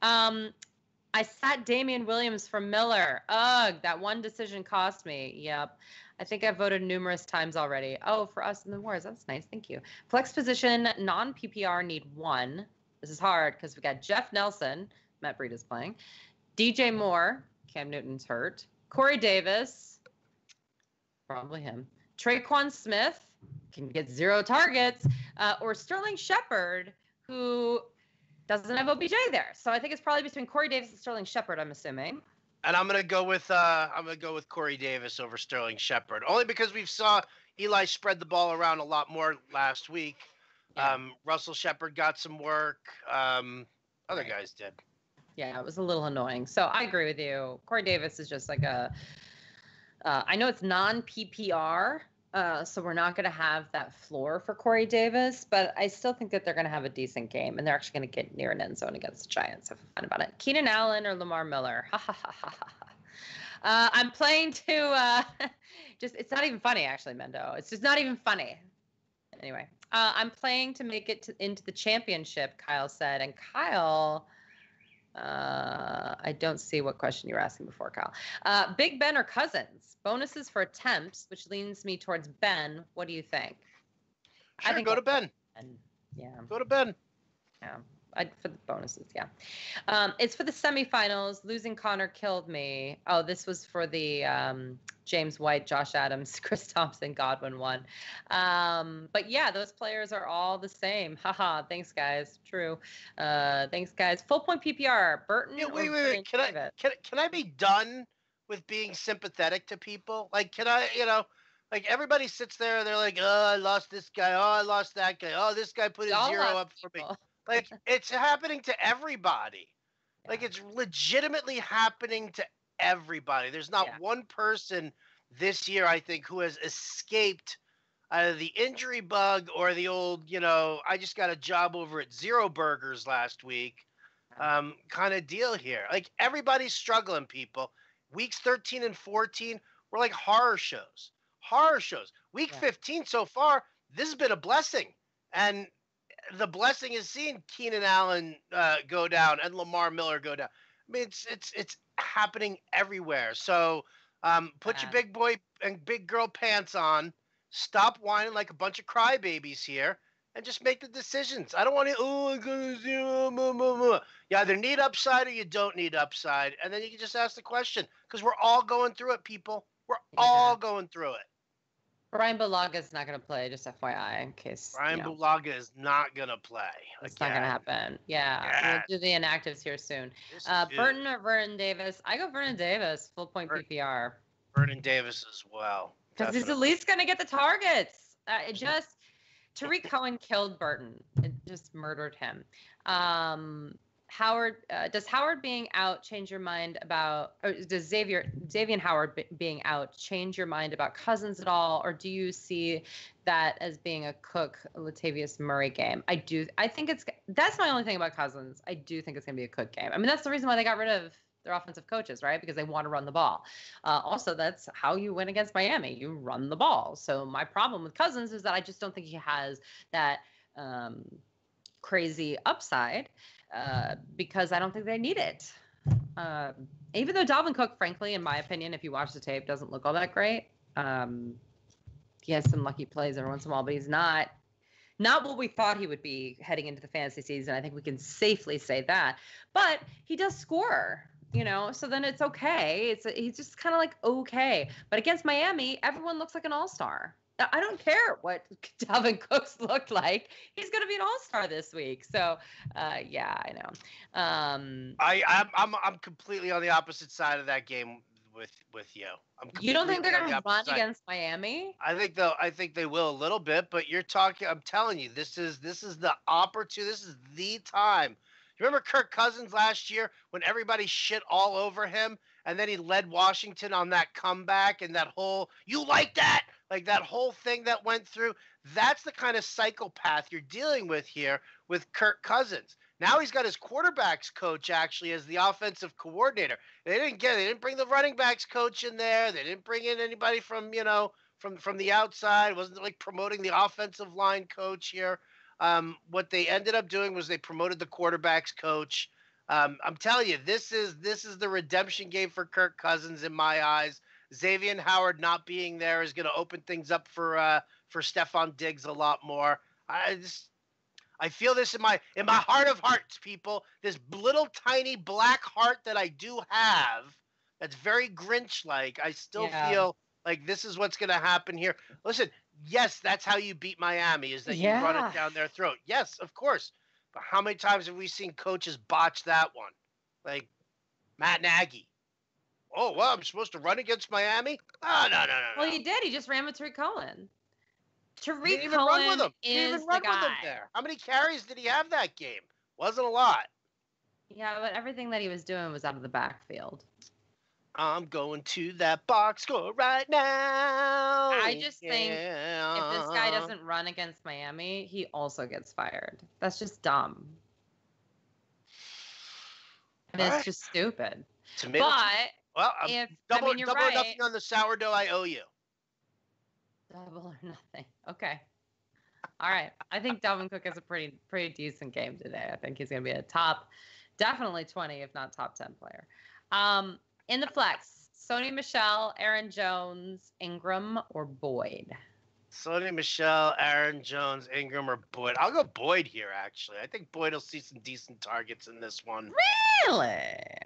I sat Damian Williams for Miller. Ugh, that one decision cost me. Yep. I think I've voted numerous times already. Oh, for us in the wars. That's nice. Thank you. Flex position, non-PPR need 1. This is hard because we got Jeff Nelson. Matt Breida's playing. DJ Moore. Cam Newton's hurt. Corey Davis. Probably him. Traquan Smith. Can get 0 targets. Or Sterling Shepard, who doesn't have OBJ there. So I think it's probably between Corey Davis and Sterling Shepard, I'm assuming. And I'm gonna go with Corey Davis over Sterling Shepard, only because we saw Eli spread the ball around a lot more last week. Yeah. Russell Shepard got some work. Other guys did. Yeah, it was a little annoying. So I agree with you. Corey Davis is just I know it's non-PPR, so we're not going to have that floor for Corey Davis, but I still think that they're going to have a decent game, and they're actually going to get near an end zone against the Giants. So fun about it. Keenan Allen or Lamar Miller? I'm playing to it's not even funny, actually, Mendo. It's just not even funny. Anyway, I'm playing to make it into the championship, Kyle said. And Kyle, I don't see what question you were asking before, Kyle. Big Ben or Cousins? Bonuses for attempts, which leans me towards Ben. What do you think? Sure, I think go to Ben. Yeah. Go to Ben. Yeah. For the bonuses, yeah. It's for the semifinals. Losing Connor killed me. Oh, this was for the James White, Josh Adams, Chris Thompson, Godwin one. But yeah, those players are all the same. Haha. Thanks, guys. True. Thanks, guys. Full point PPR. Burton. Yeah, wait. Can I be done with being sympathetic to people? Like, can I? Like everybody sits there, they're like, "Oh, I lost this guy. Oh, I lost that guy. Oh, this guy put a 0 up for me." Like, it's happening to everybody. Yeah. Like, it's legitimately happening to everybody. There's not one person this year, I think, who has escaped either the injury bug or the old, I just got a job over at Zero Burgers last week kind of deal here. Like, everybody's struggling, people. Weeks 13 and 14 were like horror shows. Week 15 so far, this has been a blessing. And the blessing is seeing Keenan Allen go down and Lamar Miller go down. I mean, it's happening everywhere. So put your big boy and big girl pants on. Stop whining like a bunch of crybabies here, and just make the decisions. I don't want to. Oh, I'm gonna do. You either need upside or you don't need upside, and then you can just ask the question because we're all going through it, people. We're all going through it. Brian Bulaga is not going to play, just FYI, in case. Brian Bulaga is not going to play. It's not going to happen. Yeah. We'll do the inactives here soon. Burton or Vernon Davis? I go Vernon Davis, full point PPR. Vernon Davis as well. Because he's at least going to get the targets. Tariq Cohen killed Burton. It just murdered him. Howard, does Howard being out change your mind about, or does Xavier Howard being out change your mind about Cousins at all? Or do you see that as being a Cook, Latavius Murray game? I think that's my only thing about Cousins. I do think it's going to be a Cook game. I mean, that's the reason why they got rid of their offensive coaches, right? Because they want to run the ball. Also, that's how you win against Miami. You run the ball. So my problem with Cousins is that I just don't think he has that crazy upside. Because I don't think they need it. Even though Dalvin Cook, frankly, in my opinion, if you watch the tape, doesn't look all that great. He has some lucky plays every once in a while, but he's not what we thought he would be heading into the fantasy season. I think we can safely say that. But he does score, so then it's okay. He's just kind of like okay. But against Miami, everyone looks like an all-star. I don't care what Dalvin Cook's looked like. He's going to be an all-star this week. So, yeah, I know. I'm completely on the opposite side of that game with you. You don't think they're going to run against Miami? I think they will a little bit, but you're talking. I'm telling you, this is the opportunity. This is the time. You remember Kirk Cousins last year when everybody shit all over him, and then he led Washington on that comeback and that whole "you like that." Like that whole thing that went through, that's the kind of psychopath you're dealing with here with Kirk Cousins. Now he's got his quarterbacks coach actually as the offensive coordinator. They didn't bring the running backs coach in there. They didn't bring in anybody from the outside. It wasn't like promoting the offensive line coach here. What they ended up doing was they promoted the quarterbacks coach. I'm telling you, this is the redemption game for Kirk Cousins in my eyes. Xavier Howard not being there is going to open things up for Stephon Diggs a lot more. I feel this in my heart of hearts, people. This little tiny black heart that I do have, that's very Grinch-like. I still feel like this is what's going to happen here. Listen, yes, that's how you beat Miami, is that you run it down their throat. Yes, of course. But how many times have we seen coaches botch that one? Like Matt Nagy. Oh, well, I'm supposed to run against Miami? Oh, no. Well, he did. He just ran with Tariq Cohen. Tariq Cohen is the guy. There. How many carries did he have that game? Wasn't a lot. Yeah, but everything that he was doing was out of the backfield. I'm going to that box score right now. I just think if this guy doesn't run against Miami, he also gets fired. That's just dumb. I mean, it's just stupid. But Well, double or right. nothing on the sourdough I owe you. Double or nothing. Okay. All right. I think Dalvin Cook has a pretty decent game today. I think he's going to be a definitely 20, if not top 10 player. In the flex, Sony Michel, Aaron Jones, Ingram, or Boyd? Sony Michel, Aaron Jones, Ingram, or Boyd. I'll go Boyd here, actually. I think Boyd will see some decent targets in this one. Really?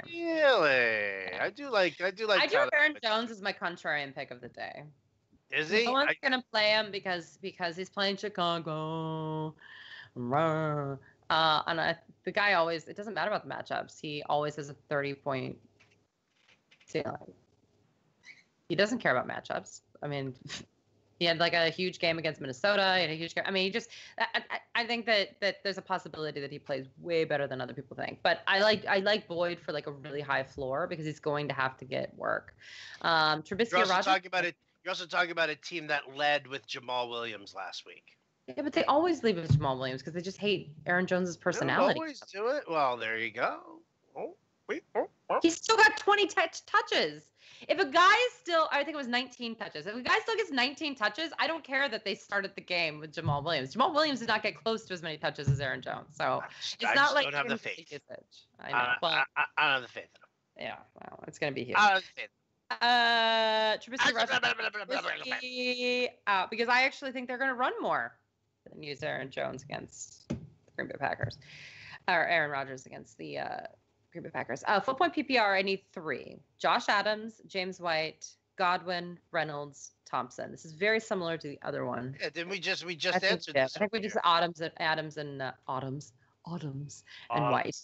Really? I do like I do have Aaron Jones as my contrarian pick of the day. Is he? No one's going to play him because he's playing Chicago. And the guy always, it doesn't matter about the matchups. He always has a 30-point ceiling. He doesn't care about matchups. I mean, he had like a huge game against Minnesota. He had a huge game. I mean, I think that there's a possibility that he plays way better than other people think. But I like Boyd for like a really high floor because he's going to have to get work. Trubisky, You're also talking about a team that led with Jamal Williams last week. Yeah, but they always leave with Jamal Williams because they just hate Aaron Jones's personality. They always do it. Well, there you go. He's still got 20 touches. If a guy is still, I think it was 19 touches. If a guy still gets 19 touches, I don't care that they started the game with Jamal Williams. Jamal Williams did not get close to as many touches as Aaron Jones. So it's not like don't have the faith. Usage. I know. I don't have the faith in him. Yeah, well, it's going to be huge. I don't have the faith. Trubisky out because I actually think they're going to run more than use Aaron Jones against the Green Bay Packers, or Aaron Rodgers against the Green Bay Packers. Full point PPR, I need 3: Josh Adams, James White, Godwin, Reynolds, Thompson. This is very similar to the other one. Yeah, didn't we just answered this? I think we just Adams and White.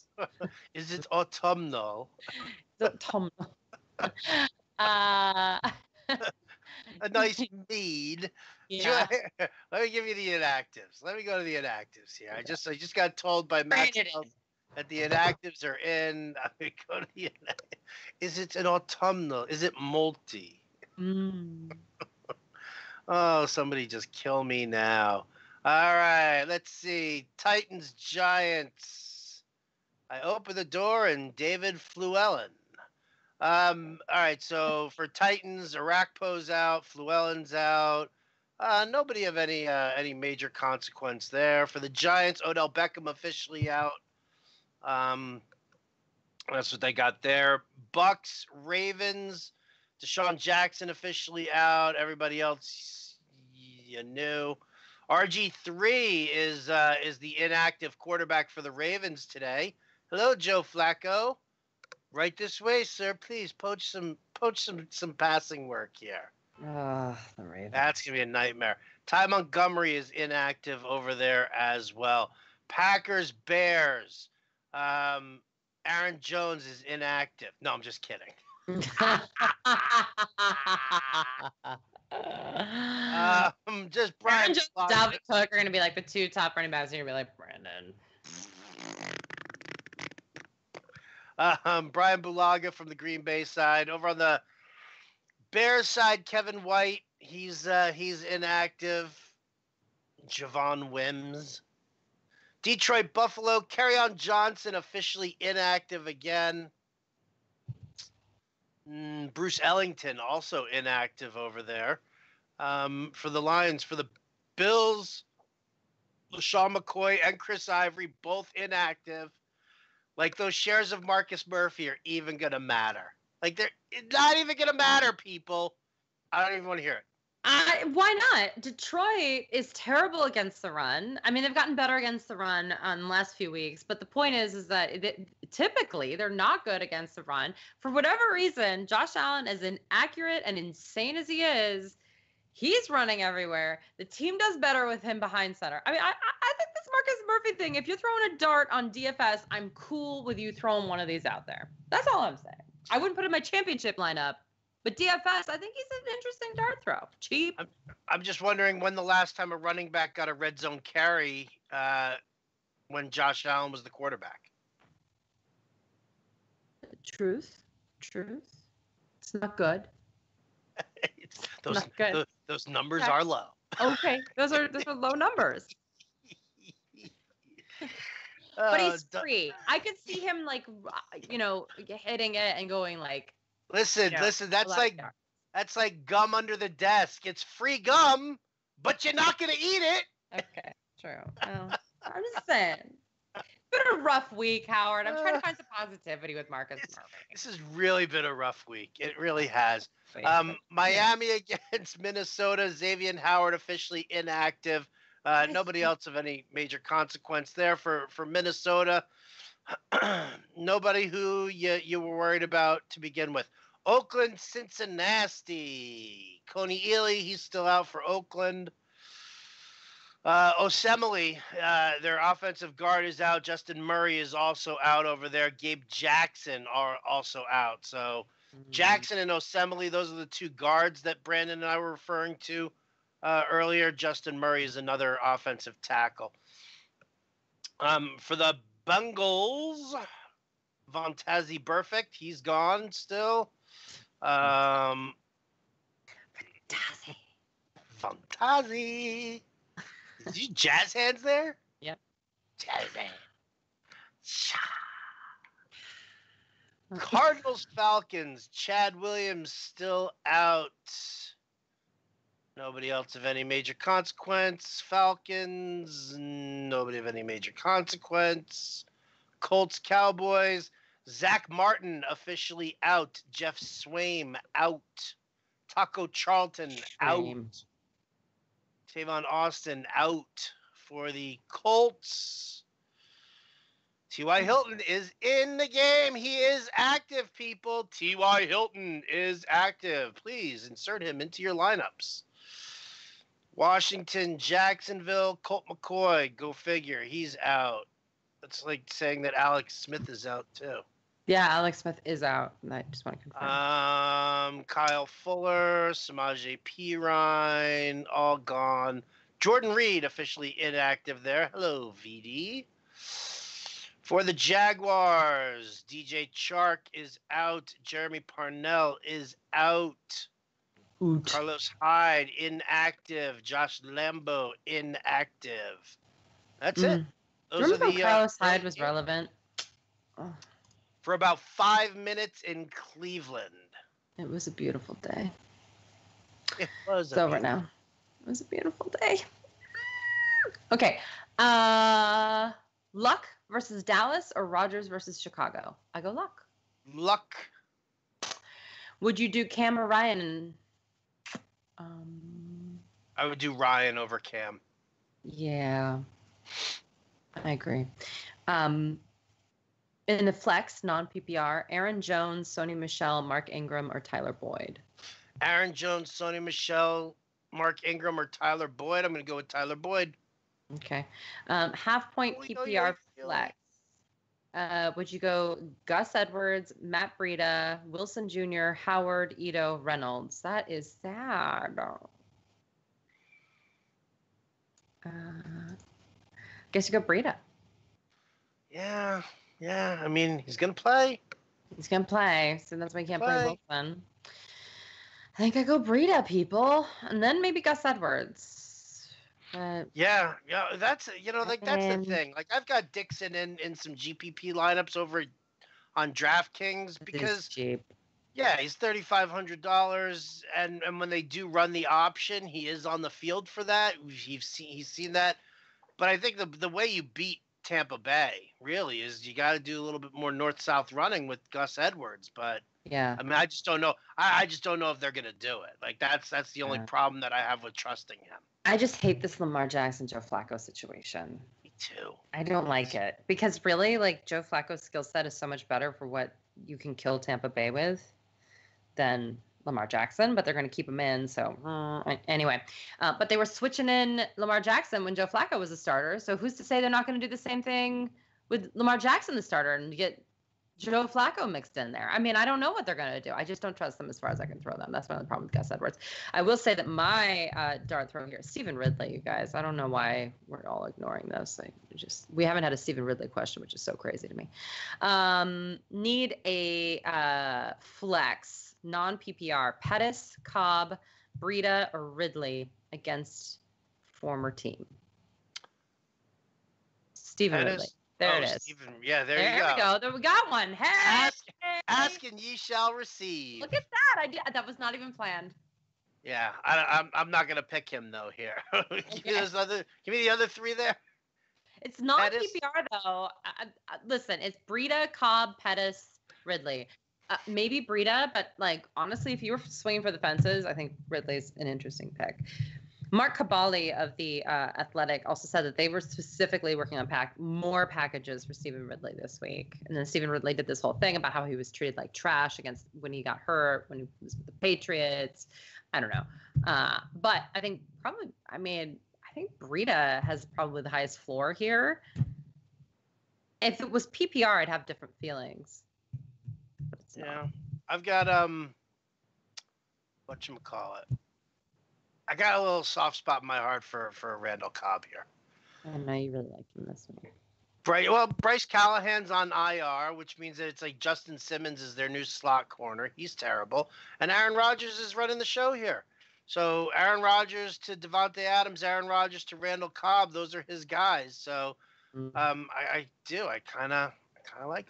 Is it autumnal? It's autumnal. A nice mead. Yeah. Let me give you the inactives. Let me go to the inactives here. I just got told by Matt that the inactives are in. Let me go to the inactives. Is it an autumnal? Is it multi? Oh, somebody just kill me now. All right, let's see. Titans, Giants. I open the door and David Fluellen. All right, so for Titans, Arakpo's out, Fluellen's out. Nobody of any major consequence there. For the Giants, Odell Beckham officially out. That's what they got there. Bucks, Ravens, Deshaun Jackson officially out. Everybody else you knew. RG3 is the inactive quarterback for the Ravens today. Hello, Joe Flacco. Right this way, sir. Please poach some passing work here. The Ravens. That's gonna be a nightmare. Ty Montgomery is inactive over there as well. Packers, Bears. Aaron Jones is inactive. No, I'm just kidding. Just Brian. Aaron Jones, Dalvin Cook are gonna be like the 2 top running backs, and you're gonna be like Brandon. Brian Bulaga from the Green Bay side. Over on the Bears side, Kevin White, he's inactive. Javon Wims. Detroit Buffalo, Kerryon Johnson officially inactive again. Bruce Ellington also inactive over there. For the Lions, for the Bills, LaShawn McCoy and Chris Ivory both inactive. Like, those shares of Marcus Murphy are even going to matter. Like, they're not even going to matter, people. I don't even want to hear it. Why not? Detroit is terrible against the run. I mean, they've gotten better against the run in the last few weeks. But the point is that typically they're not good against the run. For whatever reason, Josh Allen, as inaccurate and insane as he is, he's running everywhere. The team does better with him behind center. I mean, I think this Marcus Murphy thing, if you're throwing a dart on DFS, I'm cool with you throwing one of these out there. That's all I'm saying. I wouldn't put him in my championship lineup. But DFS, I think he's an interesting dart throw. Cheap. I'm just wondering when the last time a running back got a red zone carry when Josh Allen was the quarterback. Truth. It's not good. Those numbers are low. Okay, those are low numbers. But he's free. I could see him hitting it and going like Listen, that's like gum under the desk. It's free gum, but you're not gonna eat it. Okay, true. Well, I'm just saying. It's been a rough week, Howard. I'm trying to find some positivity with Marcus Murray. This has really been a rough week. It really has. Miami against Minnesota. Xavier Howard officially inactive. Nobody else of any major consequence there for Minnesota. Nobody who you were worried about to begin with. Oakland, Cincinnati. Coney Ely, he's still out for Oakland. Osemele, their offensive guard is out. Justin Murray is also out over there. Gabe Jackson are also out. So Jackson and Osemele, those are the two guards that Brandon and I were referring to earlier. Justin Murray is another offensive tackle. For the Bengals, Vontaze Burfict, he's gone still. Vontaze. Did you jazz hands there? Yep. Jazz hands. Cardinals, Falcons. Chad Williams still out. Nobody else of any major consequence. Falcons, nobody of any major consequence. Colts, Cowboys. Zach Martin officially out. Jeff Swaim out. Taco Charlton out. Tavon Austin out for the Colts. T.Y. Hilton is in the game. He is active, people. T.Y. Hilton is active. Please insert him into your lineups. Washington, Jacksonville, Colt McCoy. Go figure. He's out. That's like saying that Alex Smith is out, too. Yeah, Alex Smith is out. I just want to confirm. Kyle Fuller, Samaje Perine, all gone. Jordan Reed officially inactive there. Hello, VD. For the Jaguars, DJ Chark is out. Jeremy Parnell is out. Oot. Carlos Hyde inactive. Josh Lambo inactive. That's it. Those Remember when Carlos Hyde was relevant? Oh. For about 5 minutes in Cleveland. It was a beautiful day. It was. It's over now. It was a beautiful day. Okay. Luck versus Dallas or Rodgers versus Chicago? I go Luck. Luck. Would you do Cam or Ryan? I would do Ryan over Cam. Yeah. I agree. In the flex, non-PPR, Aaron Jones, Sony Michel, Mark Ingram, or Tyler Boyd? Aaron Jones, Sony Michel, Mark Ingram, or Tyler Boyd? I'm going to go with Tyler Boyd. Okay. Half-point PPR flex. Would you go Gus Edwards, Matt Breida, Wilson Jr., Howard, Ito, Reynolds? That is sad. Guess you go Breida. Yeah. I mean, he's going to play. He's going to play, so that's why he can't play Wilson. I think I go Breida, people. And then maybe Gus Edwards. Yeah, that's that's the thing. Like, I've got Dixon in some GPP lineups over on DraftKings because cheap. Yeah, he's $3,500, and when they do run the option, he is on the field for that. He's seen that, but I think the way you beat Tampa Bay really is you got to do a little bit more north-south running with Gus Edwards. But yeah, I mean, I just don't know. I just don't know if they're gonna do it. Like that's the only problem that I have with trusting him. I just hate this Lamar Jackson, Joe Flacco situation. Me too. I don't like it because really, like Joe Flacco's skill set is so much better for what you can kill Tampa Bay with than Lamar Jackson, but they're going to keep him in. So anyway, but they were switching in Lamar Jackson when Joe Flacco was a starter. So who's to say they're not going to do the same thing with Lamar Jackson, the starter, and get Joe Flacco mixed in there? I mean, I don't know what they're going to do. I just don't trust them as far as I can throw them. That's one of the problems with Gus Edwards. I will say that my dart throw here is Stephen Ridley, you guys. I don't know why we're all ignoring this. We haven't had a Stephen Ridley question, which is so crazy to me. Need a flex, non-PPR, Pettis, Cobb, Breida, or Ridley against former team. Stephen Ridley. There it is. Yeah, there you go. There we go. There we got one. Hey! Ask and ye shall receive. Look at that. That was not even planned. Yeah, I'm not gonna pick him though here. Give me the other three there. It's not PPR though. Listen, it's Breida, Cobb, Pettis, Ridley. Maybe Breida, but like honestly, if you were swinging for the fences, I think Ridley's an interesting pick. Mark Cabali of the Athletic also said that they were specifically working on more packages for Stephen Ridley this week. And then Stephen Ridley did this whole thing about how he was treated like trash when he got hurt, when he was with the Patriots. I don't know. But I think I think Breida has probably the highest floor here. If it was PPR, I'd have different feelings. But it's not. I've got whatchamacallit. I got a little soft spot in my heart for Randall Cobb here. I know you really like him this one. Bryce Callahan's on IR, which means that it's like Justin Simmons is their new slot corner. He's terrible. And Aaron Rodgers is running the show here. So Aaron Rodgers to Devontae Adams, Aaron Rodgers to Randall Cobb, those are his guys. So I kind of like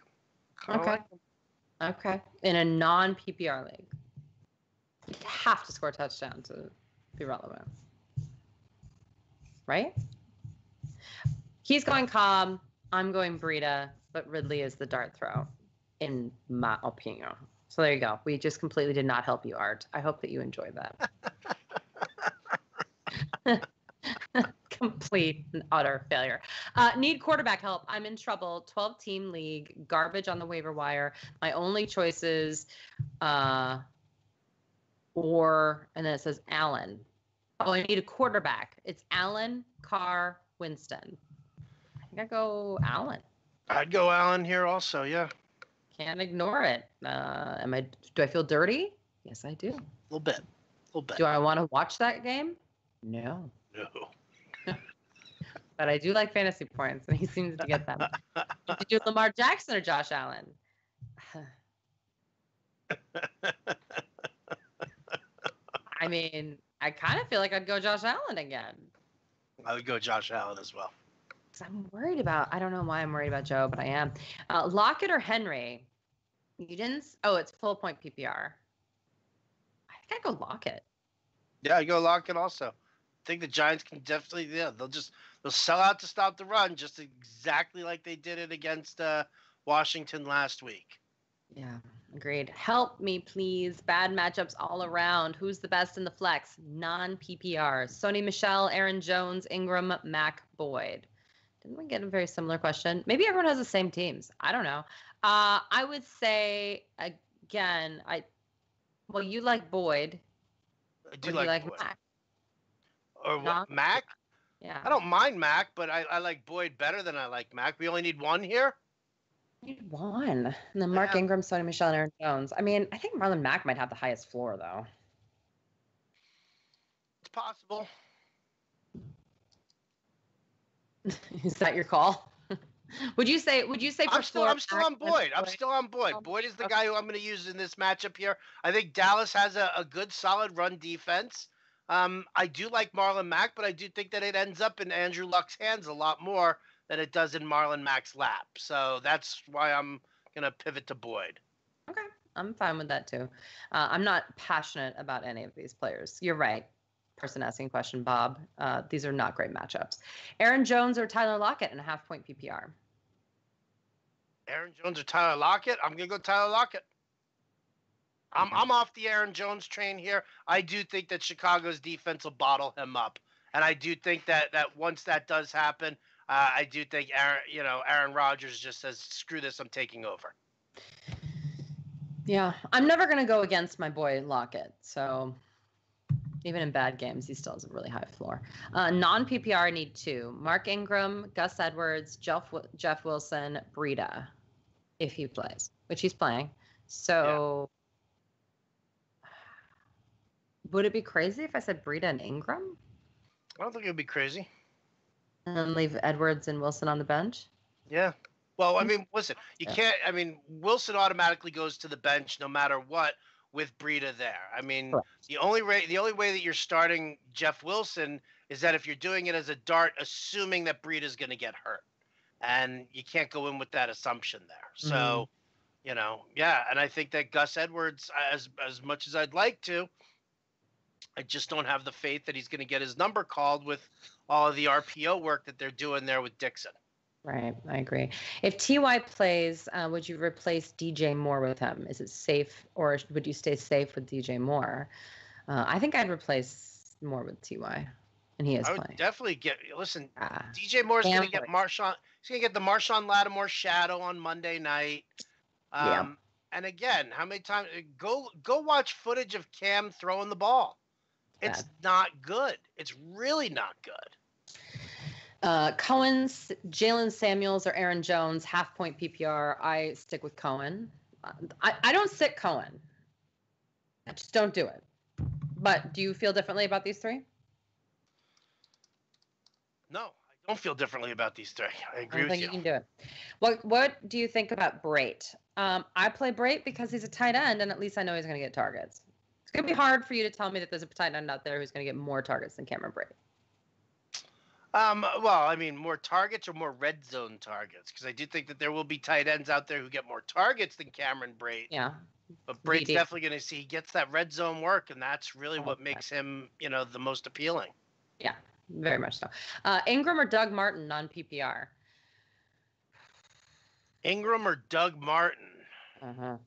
him. Okay. In a non-PPR league, you have to score a touchdown to be relevant, right? He's going Cobb. I'm going Breida, but Ridley is the dart throw, in my opinion. So there you go. We just completely did not help you, Art. I hope that you enjoyed that. Complete and utter failure. Need quarterback help. I'm in trouble. 12-team league. Garbage on the waiver wire. My only choices, and then it says Allen. Oh, I need a quarterback. It's Allen, Carr, Winston. I think I'd go Allen. I'd go Allen here also, yeah. Can't ignore it. Do I feel dirty? Yes, I do. A little bit. Do I want to watch that game? No. But I do like fantasy points, and he seems to get them. Did you do Lamar Jackson or Josh Allen? I mean, I kind of feel like I'd go Josh Allen again. I would go Josh Allen as well. I'm worried about, I don't know why I'm worried about Joe, but I am. Lockett or Henry? You didn't? Oh, it's full point PPR. I think I'd go Lockett. Yeah, I go Lockett also. I think the Giants can definitely, they'll sell out to stop the run, just exactly like they did it against Washington last week. Yeah, agreed. Help me, please. Bad matchups all around. Who's the best in the flex? Non-PPR. Sony Michel, Aaron Jones, Ingram, Mac, Boyd. Didn't we get a very similar question? Maybe everyone has the same teams. I don't know. I would say, again, you like Boyd. I do like Boyd. Mac? Or what, Mac? Yeah. I don't mind Mac, but I like Boyd better than I like Mac. We only need one here? We need one. And then Mark Ingram, Sony Michel, and Aaron Jones. I mean, I think Marlon Mack might have the highest floor, though. It's possible. Is that your call? Would you say I'm still on Boyd. I'm still on Boyd. Boyd is the guy who I'm going to use in this matchup here. I think Dallas has a good, solid run defense. I do like Marlon Mack, but I do think that it ends up in Andrew Luck's hands a lot more than it does in Marlon Mack's lap. So that's why I'm going to pivot to Boyd. Okay. I'm fine with that too. I'm not passionate about any of these players. You're right. Person asking a question, Bob. These are not great matchups. Aaron Jones or Tyler Lockett in a half-point PPR? Aaron Jones or Tyler Lockett? I'm going to go Tyler Lockett. I'm off the Aaron Jones train here. I do think that Chicago's defense will bottle him up. And I do think that once that does happen, I do think Aaron Rodgers just says, screw this, I'm taking over. Yeah, I'm never going to go against my boy Lockett. So even in bad games, he still has a really high floor. Non-PPR need two. Mark Ingram, Gus Edwards, Jeff Wilson, Breida, if he plays, which he's playing. So would it be crazy if I said Breida and Ingram? I don't think it would be crazy. And leave Edwards and Wilson on the bench? Yeah. Well, I mean, listen, you can't. I mean, Wilson automatically goes to the bench no matter what with Breida there. I mean, the only way that you're starting Jeff Wilson is that if you're doing it as a dart, assuming that Breida is going to get hurt. and you can't go in with that assumption there. So, yeah, and I think that Gus Edwards, as much as I'd like to, I just don't have the faith that he's going to get his number called with all of the RPO work that they're doing there with Dixon. Right, I agree. If Ty plays, would you replace DJ Moore with him? Is it safe, or would you stay safe with DJ Moore? I think I'd replace Moore with Ty, and he is playing. I would definitely DJ Moore's going to get Marshawn. He's going to get the Marshawn Lattimore shadow on Monday night. And again, how many times go watch footage of Cam throwing the ball? It's not good. It's really not good. Cohen's, Jalen Samuels, or Aaron Jones, half-point PPR. I stick with Cohen. I don't sit Cohen. I just don't do it. But do you feel differently about these three? No, I don't feel differently about these three. I agree with you. You can do it. What do you think about Brait? I play Brait because he's a tight end, and at least I know he's going to get targets. It's going to be hard for you to tell me that there's a tight end out there who's going to get more targets than Cameron Brate. Well, I mean, more targets or more red zone targets? Because I do think that there will be tight ends out there who get more targets than Cameron Brate. Yeah. But Brate's definitely going to see, he gets that red zone work, and that's really what makes him, the most appealing. Yeah, very much so. Ingram or Doug Martin, non-PPR? Ingram or Doug Martin? Uh-huh.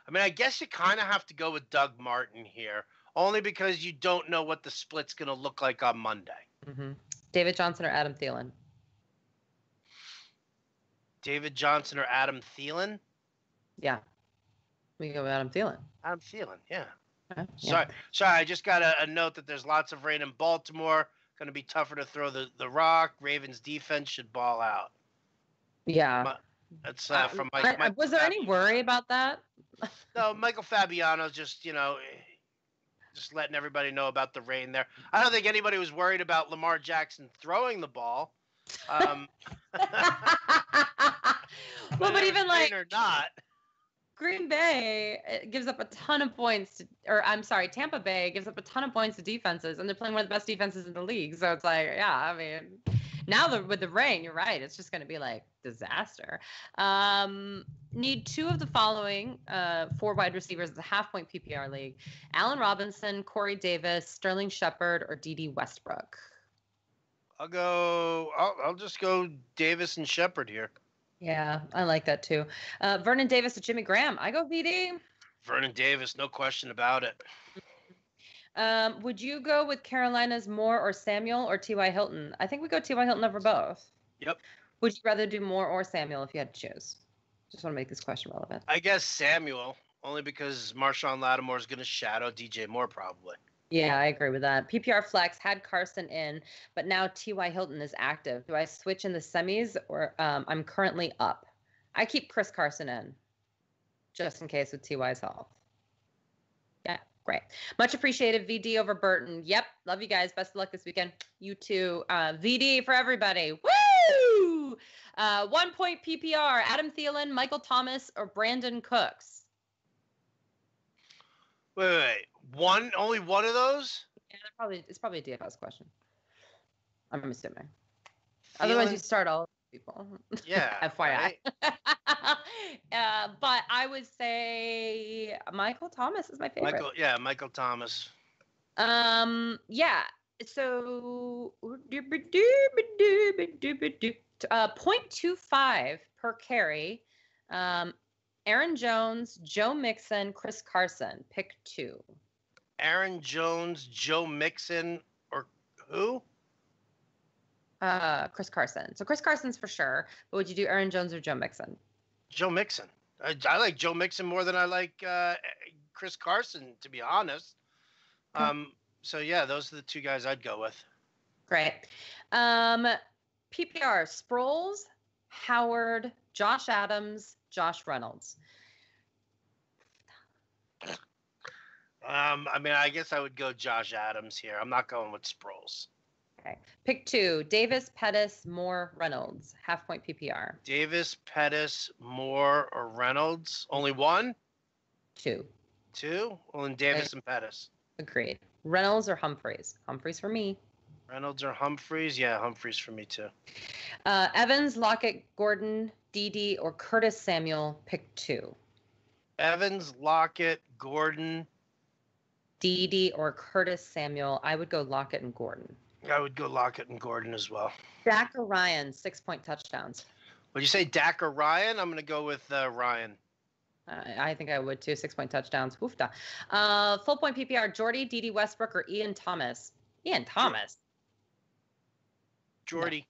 I mean, I guess you kind of have to go with Doug Martin here, only because you don't know what the split's going to look like on Monday. Mm-hmm. David Johnson or Adam Thielen? David Johnson or Adam Thielen? Yeah. We go with Adam Thielen. Adam Thielen, yeah. Yeah. Sorry, I just got a note that there's lots of rain in Baltimore. Going to be tougher to throw the rock. Ravens defense should ball out. Yeah. That's from Mike. Was there any worry about that? No, Michael Fabiano's just, just letting everybody know about the rain there. I don't think anybody was worried about Lamar Jackson throwing the ball. Well, but even like or not, Green Bay gives up a ton of points Tampa Bay gives up a ton of points to defenses, and they're playing one of the best defenses in the league. So it's like, yeah, I mean, now with the rain, you're right. It's just going to be like disaster. Need two of the following 4 wide receivers in the half-point PPR league: Allen Robinson, Corey Davis, Sterling Shepard, or D.D. Westbrook. I'll just go Davis and Shepard here. Yeah, I like that too. Vernon Davis or Jimmy Graham? I go VD. Vernon Davis, no question about it. Would you go with Carolina's Moore or Samuel or T.Y. Hilton? I think we go T.Y. Hilton over both. Yep. Would you rather do Moore or Samuel if you had to choose? Just want to make this question relevant. I guess Samuel, only because Marshawn Lattimore is going to shadow DJ Moore probably. Yeah, I agree with that. PPR Flex had Carson in, but now T.Y. Hilton is active. Do I switch in the semis, or I'm currently up? I keep Chris Carson in, just in case with T.Y.'s health. Yeah, great. Much appreciated. VD over Burton. Yep, love you guys. Best of luck this weekend. You too. VD for everybody. Woo! 1 point PPR. Adam Thielen, Michael Thomas, or Brandon Cooks? Wait. Only one of those? Yeah, it's probably a DFS question. I'm assuming. Otherwise, you start all people. Yeah. FYI. Right? But I would say Michael Thomas is my favorite. Michael Thomas. Yeah. So 0.25 per carry. Aaron Jones, Joe Mixon, Chris Carson. Pick 2. Aaron Jones, Joe Mixon, or who? Chris Carson. So Chris Carson's for sure. But would you do Aaron Jones or Joe Mixon? Joe Mixon. I like Joe Mixon more than I like Chris Carson, to be honest. So yeah, those are the two guys I'd go with. Great. PPR: Sproles, Howard, Josh Adams, Josh Reynolds. I mean, I guess I would go Josh Adams here. I'm not going with Sproles. Okay. Pick 2: Davis, Pettis, Moore, Reynolds. Half-point PPR. Davis, Pettis, Moore, or Reynolds? Only one? 2. 2? Well, then Davis and Pettis. Agreed. Reynolds or Humphreys? Humphreys for me. Reynolds or Humphreys? Yeah, Humphreys for me too. Evans, Lockett, Gordon, Didi, or Curtis Samuel. Pick 2. Evans, Lockett, Gordon. Didi or Curtis Samuel. I would go Lockett and Gordon. I would go Lockett and Gordon as well. Dak or Ryan, 6-point touchdowns. Would you say Dak or Ryan? I'm going to go with Ryan. I think I would too. 6-point touchdowns. Woofda. Full point PPR. Jordy, Didi Westbrook, or Ian Thomas. Ian Thomas. Jordy. No.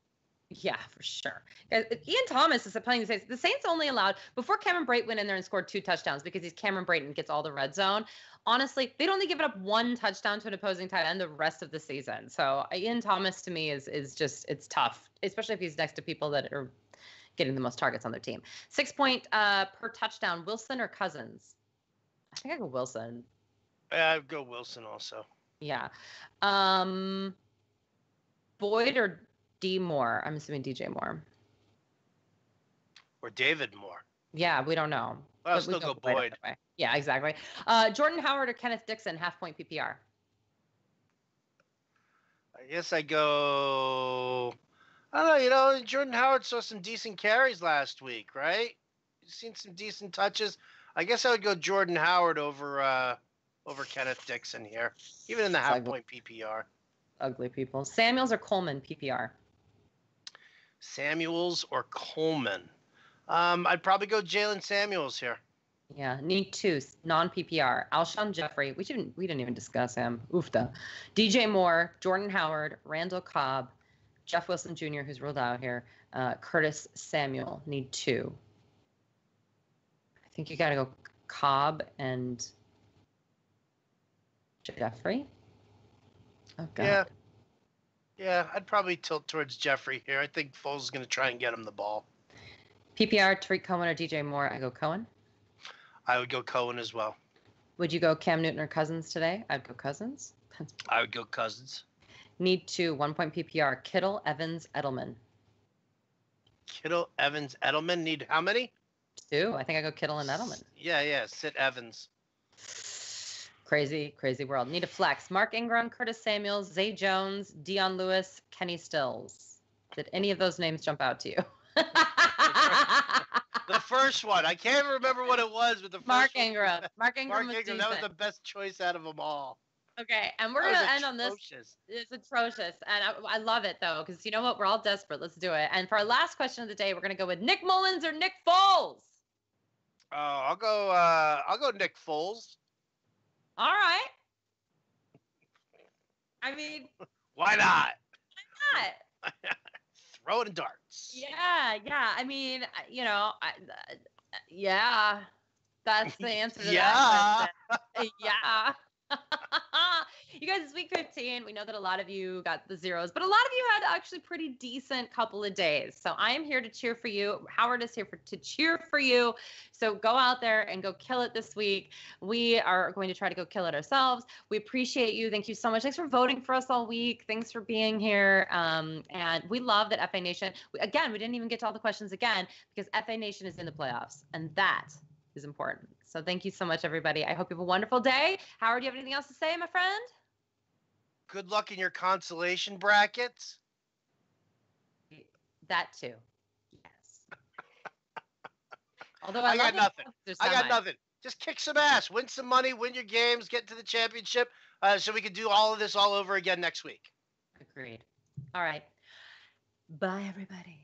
Yeah, for sure. Ian Thomas is playing the Saints. The Saints only allowed, before Cameron Brate went in there and scored 2 touchdowns because he's Cameron Brate and gets all the red zone. Honestly, they'd only given up 1 touchdown to an opposing tight end the rest of the season. So Ian Thomas to me is just, it's tough, especially if he's next to people that are getting the most targets on their team. 6-point per touchdown. Wilson or Cousins? I think I go Wilson. I'd go Wilson also. Yeah. Boyd or D Moore? I'm assuming DJ Moore. Or David Moore. Yeah, we don't know. I'll still go Boyd. Yeah, exactly. Jordan Howard or Kenneth Dixon, half-point PPR? I guess I go... I don't know, Jordan Howard saw some decent carries last week, right? You've seen some decent touches. I guess I would go Jordan Howard over Kenneth Dixon here, even in the half-point PPR. Ugly people. Samuels or Coleman, PPR? Samuels or Coleman? I'd probably go Jalen Samuels here. Yeah, need 2, non-PPR. Alshon Jeffrey, we didn't even discuss him. Oofda. DJ Moore, Jordan Howard, Randall Cobb, Jeff Wilson Jr., who's ruled out here, Curtis Samuel, need 2. I think you got to go Cobb and Jeffrey. Oh, God. Yeah, I'd probably tilt towards Jeffrey here. I think Foles is going to try and get him the ball. PPR, Tariq Cohen or DJ Moore? I go Cohen. I would go Cohen as well. Would you go Cam Newton or Cousins today? I'd go Cousins. I would go Cousins. Need 2, 1-point PPR. Kittle, Evans, Edelman. Kittle, Evans, Edelman. Need how many? 2. I think I go Kittle and Edelman. Yeah. Sit Evans. Crazy world. Need a flex. Mark Ingram, Curtis Samuels, Zay Jones, Dion Lewis, Kenny Stills. Did any of those names jump out to you? The first one. I can't remember what it was, but the first Mark Ingram. Mark Ingram was that was the best choice out of them all. Okay, and we're going to end on this. It's atrocious, and I love it, though, because you know what? We're all desperate. Let's do it. And for our last question of the day, we're going to go with Nick Mullins or Nick Foles? I'll go Nick Foles. All right. I mean, why not? Why not? Throw it in darts. Yeah. I mean, yeah. That's the answer to that question. Yeah. You guys, it's week 15. We know that a lot of you got the zeros, but a lot of you had actually pretty decent couple of days. So I am here to cheer for you. Howard is here to cheer for you. So go out there and go kill it this week. We are going to try to go kill it ourselves. We appreciate you. Thank you so much. Thanks for voting for us all week. Thanks for being here. And we love that FA Nation. We didn't even get to all the questions again because FA Nation is in the playoffs, and that is important. So thank you so much, everybody. I hope you have a wonderful day. Howard, do you have anything else to say, my friend? Good luck in your consolation brackets. That too. Yes. Although I got nothing. I got nothing. Just kick some ass, win some money, win your games, get to the championship, so we can do all of this all over again next week. Agreed. All right. Bye, everybody.